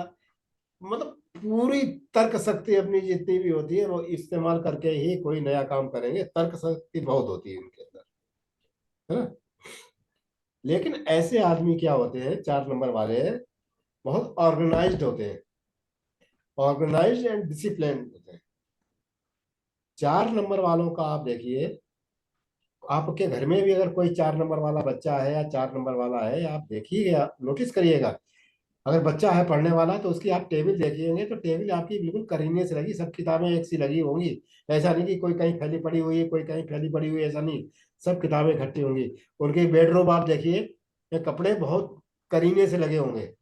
मतलब पूरी तर्क शक्ति अपनी जितनी भी होती है वो इस्तेमाल करके ही कोई नया काम करेंगे, तर्क शक्ति बहुत होती है उनके अंदर, है ना। लेकिन ऐसे आदमी क्या होते हैं 4 नंबर वाले, बहुत ऑर्गेनाइज्ड होते हैं, ऑर्गेनाइज्ड एंड डिसिप्लिन होते हैं। 4 नंबर वालों का आप देखिए, आपके घर में भी अगर कोई 4 नंबर वाला बच्चा है या 4 नंबर वाला है, आप देखिएगा, नोटिस करिएगा। अगर बच्चा है पढ़ने वाला तो उसकी आप टेबल देखिएंगे तो टेबल आपकी बिल्कुल करीने से लगी, सब किताबें एक सी लगी होंगी। ऐसा नहीं कि कोई कहीं फैली पड़ी हुई है, कोई कहीं फैली पड़ी हुई है, ऐसा नहीं। सब किताबें इकट्ठी होंगी। उनके बेडरूम आप देखिए, ये कपड़े बहुत करीने से लगे होंगे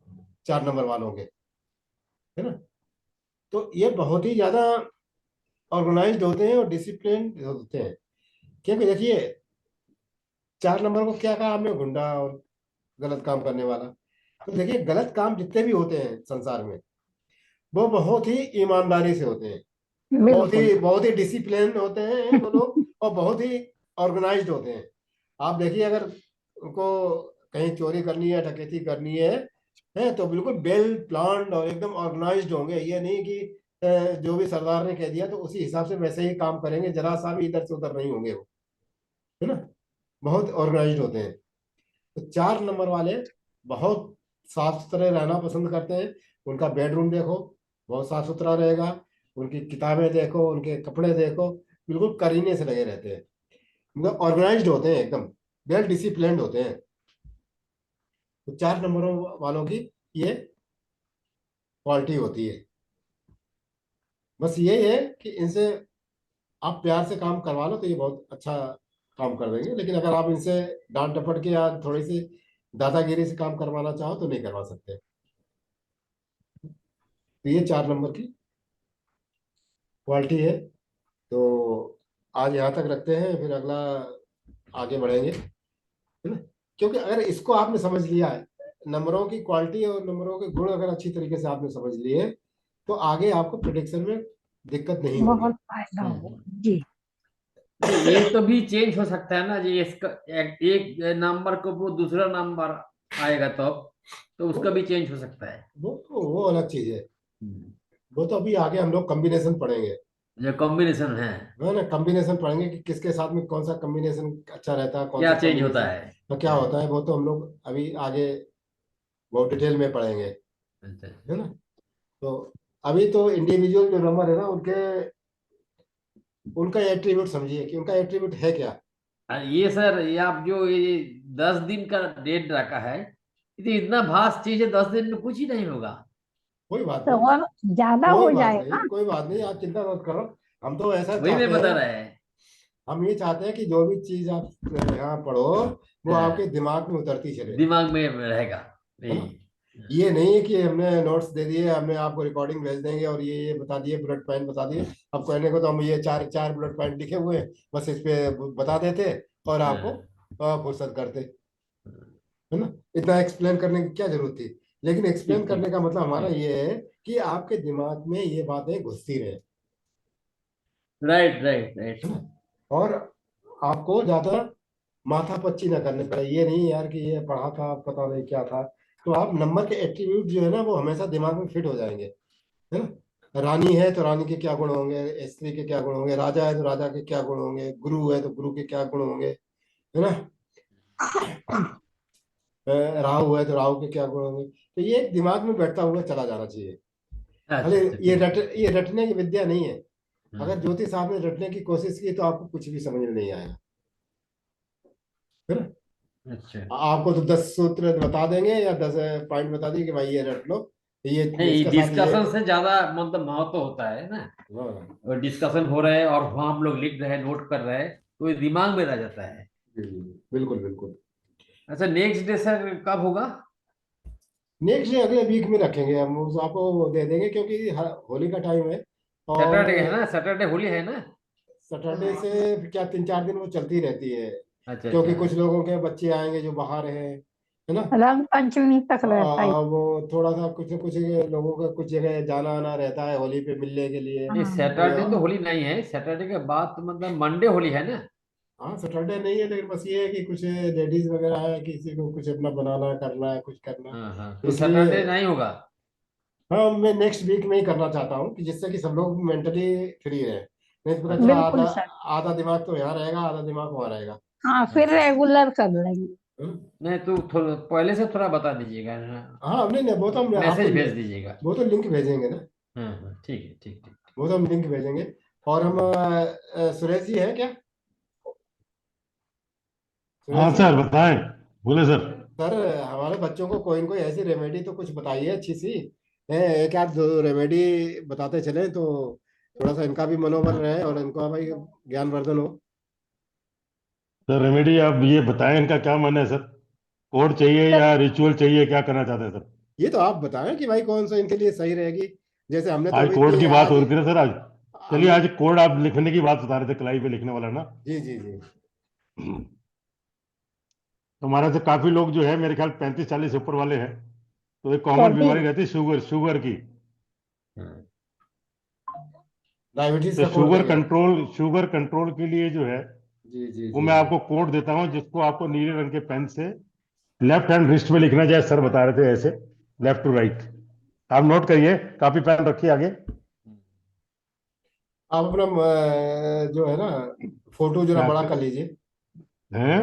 4 नंबर वालों के, है ना। तो ये बहुत ही ज्यादा ऑर्गेनाइज्ड होते हैं और डिसिप्लिन होते हैं। क्योंकि देखिए 4 नंबर को क्या कहा आपने, गुंडा और गलत काम करने वाला। तो देखिए गलत काम जितने भी होते हैं संसार में वो बहुत ही ईमानदारी से होते हैं, बिल्कुल। बहुत ही डिसिप्लिन होते हैं वो लोग, और बहुत ही ऑर्गेनाइज्ड होते हैं। आप देखिए अगर उनको कहीं चोरी करनी है, डकैती करनी है तो बिल्कुल वेल प्लान्ड और एकदम ऑर्गेनाइज्ड होंगे। ये नहीं कि जो भी सरदार ने कह दिया तो उसी हिसाब से वैसे ही काम करेंगे, जरा सा भी इधर से उधर नहीं होंगे वो, है ना। बहुत ऑर्गेनाइज्ड होते हैं। तो 4 नंबर वाले बहुत साफ सुथरे रहना पसंद करते हैं। उनका बेडरूम देखो बहुत साफ सुथरा रहेगा, उनकी किताबें देखो, उनके कपड़े देखो, बिल्कुल करीने से लगे रहते हैं। मतलब ऑर्गेनाइज्ड होते हैं, एकदम वेल डिसिप्लिन्ड होते हैं। तो 4 नंबरों वालों की ये क्वालिटी होती है। बस यही है कि इनसे आप प्यार से काम करवा लो तो ये बहुत अच्छा काम कर देंगे, लेकिन अगर आप इनसे डांट डपट के या थोड़ी सी दादागिरी से काम करवाना चाहो तो नहीं करवा सकते। तो ये 4 नंबर की क्वालिटी है। तो आज यहाँ तक रखते हैं, फिर अगला आगे बढ़ेंगे, है ना। क्योंकि अगर इसको आपने समझ लिया है, नंबरों की क्वालिटी और नंबरों के गुण अगर अच्छी तरीके से आपने समझ लिए तो आगे आपको प्रिडिक्शन में दिक्कत नहीं होगी। बहुत फायदा हो हम्म। जी। ये तो भी चेंज हो सकता है ना जी, इसका एक नंबर को वो दूसरा नंबर आएगा तो उसका भी चेंज हो सकता है। वो अलग चीज है। वो तो अभी आगे हम लोग कॉम्बिनेशन पढ़ेंगे, जो कॉम्बिनेशन है है ना। कॉम्बिनेशन पढ़ेंगे कि किसके साथ में कौन सा कॉम्बिनेशन अच्छा रहता है, कौन क्या सा चेंज होता कॉम्बिनेशन है। तो क्या होता है, वो तो हम लोग अभी आगे बहुत डिटेल में पढ़ेंगे, अच्छा। है ना। तो अभी तो इंडिविजुअल जो नंबर है ना, उनके उनका एट्रीब्यूट समझिए कि उनका एट्रीब्यूट है क्या। ये सर, ये आप जो ये 10 दिन का डेट रखा है, ये तो इतना भास्ट चीज है, 10 दिन में कुछ ही नहीं होगा। कोई बात तो नहीं, और ज्यादा कोई हो बात जाएगा। नहीं, कोई बात नहीं, आप चिंता मत करो। हम तो ऐसा वही मैं चाहते बता हैं, रहा है। हम ये चाहते हैं कि जो भी चीज आप यहाँ पढ़ो वो हाँ, आपके दिमाग में उतरती चले, दिमाग में रहेगा। है ना। नहीं। ये नहीं है कि हमने नोट्स दे दिए, हमने आपको रिकॉर्डिंग भेज देंगे और ये बता दिए, बुलेट पॉइंट बता दिए। अब कहने को तो हम ये चार चार बुलेट पॉइंट लिखे हुए हैं, बस इस पे बता देते और आपको हाँ, फुर्सत करते, है ना। इतना एक्सप्लेन करने की क्या जरूरत थी। लेकिन एक्सप्लेन ठीक करने ठीक का मतलब हमारा ठीक। ये है कि आपके दिमाग में ये बातें घुसती रहे, राइट राइट राइट। है ना। और आपको ज्यादा माथा पच्ची ना करने पड़े, ये नहीं यार कि ये पढ़ा था पता नहीं क्या था। तो आप नंबर के एट्रीब्यूट जो है ना वो हमेशा दिमाग में फिट हो जाएंगे, है ना। रानी है तो रानी के क्या गुण होंगे, स्त्री के क्या गुण होंगे, राजा है तो राजा के क्या गुण होंगे, गुरु है तो गुरु के क्या गुण होंगे, है ना। राहु है तो राहु के क्या गुण होंगे। तो ये एक दिमाग में बैठता हुआ चला जाना चाहिए। खाली अच्छा अच्छा, ये ठीक ठीक। ये रटने की विद्या नहीं है। अगर हम्म, ज्योतिष साहब ने रटने की कोशिश की तो आपको कुछ भी समझ में नहीं आएगा, है ना। अच्छा। आपको तो 10 सूत्र बता देंगे या 10 पॉइंट बता देंगे कि भाई ये रट लो, ये नहीं, इसके साथ ये। डिस्कशन से ज्यादा मतलब महत्व होता है ना। हाँ, और डिस्कशन हो रहा है और वहाँ हम लोग लिख रहे हैं, नोट कर रहे हैं, तो ये दिमाग में रह जाता है। बिल्कुल बिल्कुल। अच्छा, नेक्स्ट डे सर कब होगा? नेक्स्ट डे अगले वीक में रखेंगे हम, उस आपको दे देंगे क्योंकि होली का टाइम है। और सैटरडे है ना, सैटरडे होली है ना। सैटरडे से क्या 3 4 दिन वो चलती रहती है, अच्छा अच्छा। क्योंकि कुछ लोगों के बच्चे आएंगे जो बाहर हैं, है ना। रंग पंचमी तक रहता है। वो थोड़ा सा कुछ कुछ लोगों का कुछ जगह जाना आना रहता है होली पे मिलने के लिए। नहीं, हाँ सैटरडे तो होली नहीं है, सैटरडे के बाद तो मतलब मंडे होली है ना। हाँ सैटरडे नहीं है, लेकिन बस ये है कि कुछ लेडीज वगैरह है, किसी को कुछ अपना बनाना करना है, कुछ करना, हाँ हाँ, तो तो इसलिए सैटरडे नहीं होगा। हाँ मैं नेक्स्ट वीक में ही करना चाहता हूँ कि जिससे कि सब लोग मेंटली फ्री रहे। नहीं तो पता चला आधा बिल्कुल सर। आधा दिमाग तो यहाँ रहेगा, आधा दिमाग वहाँ रहेगा, हाँ फिर अच्छा। रेगुलर कर लेंगे। है ना? नहीं तो थोड़ा पहले से थोड़ा बता दीजिएगा ना, हाँ नहीं नहीं, वो तो हम आपको मैसेज भेज दीजिएगा। वो तो लिंक भेजेंगे ना, हाँ हाँ, ठीक है, ठीक ठीक। वो तो हम लिंक भेजेंगे। और हम सुरेश जी हैं क्या, सुरेश हाँ जी। सर बताएं। बोले सर। सर हमारे बच्चों को कोई न कोई ऐसी रेमेडी तो कुछ बताइए अच्छी सी, है एक आध दो रेमेडी बताते चले तो थोड़ा सा इनका भी मनोबल रहे और इनका भाई ज्ञानवर्धन हो। सर रेमेडी आप ये बताएं, इनका क्या मन है सर? कोड चाहिए या रिचुअल चाहिए, क्या करना चाहते हैं सर? ये तो आप बताएं कि भाई कौन सा इनके लिए सही रहेगी। जैसे हमने तो आज अभी कोड की बात आज हो रही थी ना सर आज। चलिए, हमने। आज कोड आप लिखने की बात बता रहे थे, कलाई पे लिखने वाला ना। जी जी जी। तो हमारे से काफी लोग जो है, मेरे ख्याल 35 40 से ऊपर वाले हैं, तो एक कॉमन फोर्टी। बीमारी रहती है शुगर, शुगर की। हाँ। डायबिटीज तो का कोड देंगे। शुगर कंट्रोल के लिए जो है, जी जी वो जी मैं जी। आपको कोड देता हूँ, जिसको आपको नीले रंग के पेन से लेफ्ट हैंड रिस्ट पे लिखना, जाए सर बता रहे थे ऐसे, लेफ्ट टू राइट। आप नोट करिए, कॉपी पेन रखिए आगे। आप अपना जो है ना फोटो जरा क्या बड़ा कर लीजिए। हैं?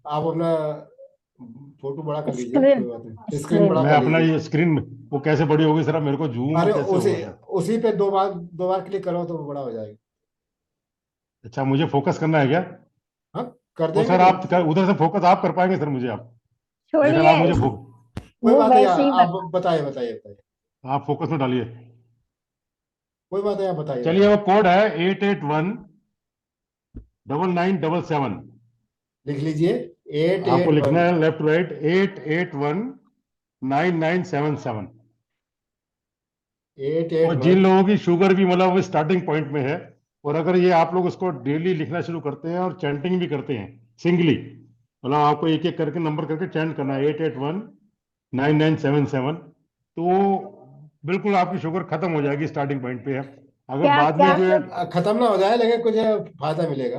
आप अपना फोटो बड़ा कर लीजिए, स्क्रीन कोई बात नहीं, स्क्रीन स्क्रीन। बड़ा मैं कर अपना लीजिए। ये स्क्रीन, वो कैसे बड़ी होगी सर? मेरे को जूम अरे कैसे उसी होगा सर? उसी पे दो बार क्लिक करो तो वो बड़ा हो जाएगा। अच्छा, मुझे फोकस करना है क्या? हाँ कर वो देंगे सर तो। उधर से फोकस आप कर पाएंगे सर मुझे? आप मेरे ख्याल छोड़िए, आप मुझे कोई वो बात नहीं, वैसे ही आप बता। बताइए बताइए बताइए। आप फोकस में डालिए। कोई बात नहीं, आप बताइए। चलिए, वो कोड है 8819977। लिख लीजिए। आपको लिखना 881 है लेफ्ट राइट 8819977। और जिन 881 लोगों की शुगर भी मतलब स्टार्टिंग पॉइंट में है, और अगर ये आप लोग उसको डेली लिखना शुरू करते हैं और चैंटिंग भी करते हैं सिंगली, मतलब आपको एक एक करके नंबर करके चैंट करना है 8819977, तो बिल्कुल आपकी शुगर खत्म हो जाएगी स्टार्टिंग पॉइंट पे है। अगर क्या बाद में क्या जो है खत्म ना हो जाए लेकिन कुछ फायदा मिलेगा।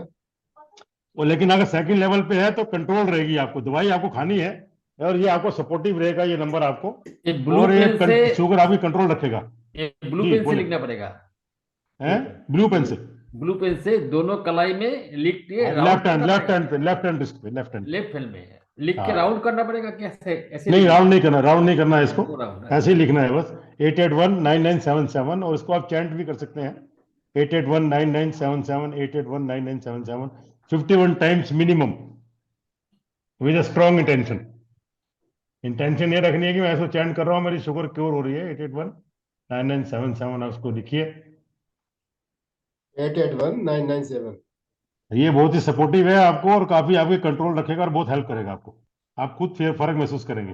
वो, लेकिन अगर सेकंड लेवल पे है तो कंट्रोल रहेगी, आपको दवाई आपको खानी है और ये आपको सपोर्टिव रहेगा ये नंबर आपको, ये ब्लू और ये पेन से शुगर आपकी कंट्रोल रखेगा। ये ब्लू जी पेन से बोले लिखना पड़ेगा। हैं, ब्लू पेन से ब्लू पेन से दोनों कलाई में लिख के राउंड लेफ्ट हैंड करना लेफ्ट पड़ेगा। हैंड पे लेफ्ट हैंड डिस्क पे लेफ्ट हैंड। लेफ्ट हैंड में लिख के हाँ राउंड करना पड़ेगा, कैसे ऐसे नहीं, लिखना राउंड नहीं करना, राउंड नहीं करना है इसको, पड़ेगा? राउंड ऐसे ही लिखना है बस 8819977। और इसको आप चैंट भी कर सकते हैं 8819977 8819977 51 times minimum with a strong intention. Intention ये रखनी है कि मैं ऐसा चैंट कर रहा हूँ मेरी शुगर क्योर हो रही है। 8819977 आप उसको लिखिए। 8819977। ये बहुत ही सपोर्टिव है आपको और काफी आपके कंट्रोल रखेगा और बहुत हेल्प करेगा आपको, आप खुद फर्क महसूस करेंगे।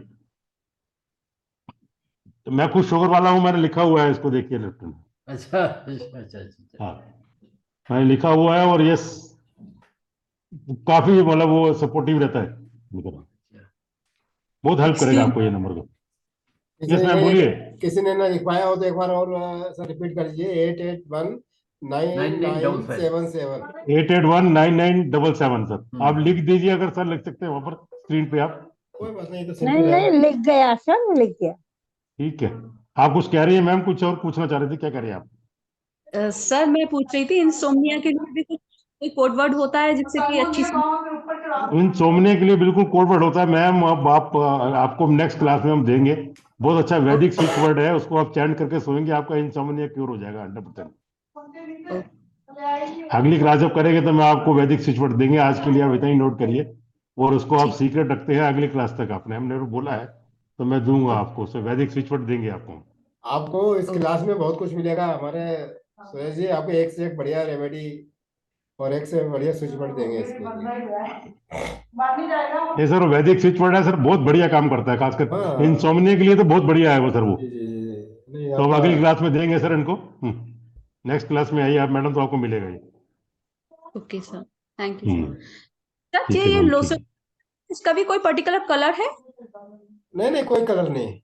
तो मैं खुद शुगर वाला हूं, मैंने लिखा हुआ है इसको, देखिए लेफ्ट में। अच्छा अच्छा अच्छा अच्छा। हाँ, मैंने लिखा हुआ है और ये काफी मतलब वो सपोर्टिव रहता है, बहुत हेल्प करेगा एक्सक्यूज आपको ये नंबर को। किसी यस ने मैम ये बोलिए। किसी ने ना लिख पाया हो तो एक बार और सर रिपीट कर लीजिए। 9977 8819977। 8819977 सर, आप लिख दीजिए अगर सर लिख सकते हैं वहां पर स्क्रीन पे आप। कोई बात नहीं, तो नहीं सिंपल है। नहीं, लिख गया सब लिख गया। ठीक है, आप कुछ कह रही है मैम, कुछ और पूछना चाह रहे थे, क्या कह रही है आप? सर मैं पूछ रही थी इंसोम्निया के लिए भी कुछ कोई कोड वर्ड होता है जिससे कि अच्छी सी इन सोमने के लिए बिल्कुल कोड वर्ड होता है मैम, अब आप आपको नेक्स्ट क्लास में हम देंगे, बहुत अच्छा वैदिक स्विच वर्ड है, उसको आप चैंट करके सोएंगे आपका इंसोमनिया क्योर हो जाएगा 100%। अगली क्लास जब करेंगे तो मैं आपको वैदिक स्विच वर्ड देंगे, आज के लिए आप इतना ही नोट करिए, और उसको आप ठीक सीक्रेट रखते हैं अगली क्लास तक, आपने हमने बोला है तो मैं दूंगा आपको, उससे वैदिक स्विच वर्ड देंगे आपको। आपको इस क्लास में बहुत कुछ मिलेगा हमारे सुरेश जी। आपको एक से एक बढ़िया रेमेडी और एक से बढ़िया स्विच वर्ड देंगे इसके लिए। ये सर वैदिक स्विच वर्ड है सर, बहुत बढ़िया काम करता है, खासकर हाँ इंसोमनिया के लिए तो बहुत बढ़िया है वो सर वो। जी जी जी जी। नहीं तो अब आपका अगली क्लास में देंगे सर इनको। नेक्स्ट क्लास में आइए आप मैडम, तो आपको मिलेगा ये। Okay sir, thank you sir. Sir ठीक है ये मैम, लोशन ठीक इसका भी कोई पर्टिकुलर कलर है? नहीं नहीं, कोई कलर नहीं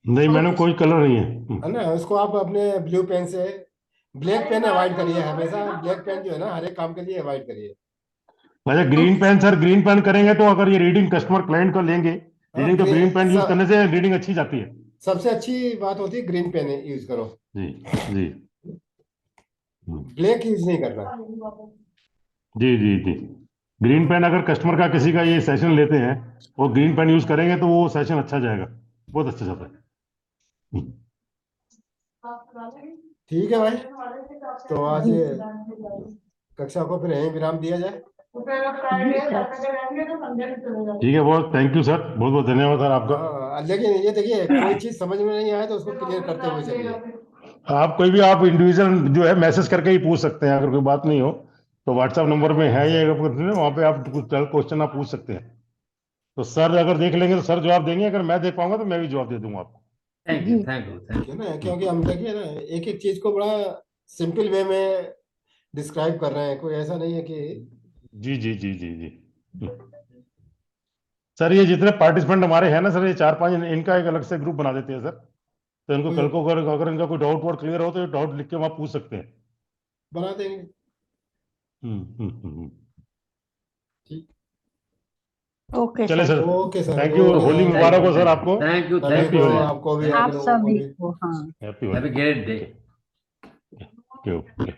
नहीं मैडम, ओके कोई कलर नहीं है। है ना। उसको आप अपने ब्लू पेन से, ब्लैक पेन अवॉइड करिए हमेशा। ब्लैक पेन जो है ना हर एक काम के लिए अवॉइड करिए। वैसे green pen sir, green pen करेंगे तो अगर ये रीडिंग कस्टमर क्लाइंट को लेंगे हाँ, रीडिंग, तो ग्रीन पेन यूज करने से रीडिंग अच्छी जाती है। सबसे अच्छी बात होती है ग्रीन पेन यूज करो। जी जी। हम्म, ब्लैक यूज नहीं करना। जी जी जी। ग्रीन पेन अगर कस्टमर का किसी का ये सेशन लेते हैं और ग्रीन पेन यूज करेंगे तो वो सेशन अच्छा जाएगा, बहुत अच्छा जाता है। ठीक है भाई, तो आज कक्षा को फिर यहीं विराम दिया जाए। ठीक है, बहुत थैंक यू सर, बहुत बहुत धन्यवाद सर आपका। हाँ, लेकिन ये देखिए कोई चीज समझ में नहीं आए तो उसको क्लियर करते हुए चलिए। आप कोई भी आप इंडिविजुअल जो है मैसेज करके ही पूछ सकते हैं, अगर कोई बात नहीं हो तो व्हाट्सएप नंबर में है ये, वहाँ पे आप कुछ क्वेश्चन आप पूछ सकते हैं, तो सर अगर देख लेंगे तो सर जवाब देंगे, अगर मैं देख पाऊंगा तो मैं भी जवाब दे दूंगा आपको। Thank you thank you thank है ना, क्योंकि हम देखिए ना एक एक चीज को बड़ा सिंपल वे में डिस्क्राइब कर रहे हैं, कोई ऐसा नहीं है कि जी जी जी जी जी। सर ये जितने पार्टिसिपेंट हमारे हैं ना सर, ये 4-5 इनका एक अलग से ग्रुप बना देते हैं सर, तो इनको कल को अगर इनका कोई डाउट वाउट क्लियर हो तो डाउट लिख के वहां पूछ सकते हैं। बना देंगे। हम्म। ठीक। ओके चले sir. Sir, okay sir, thank you, okay Holi sir. मुबारक हो सर आपको। थैंक यू सभी थैंक को, यू होली। आपको भी, आप आप लोगों को सभी भी। को हाँ। Happy have Holi. A great day. Okay okay.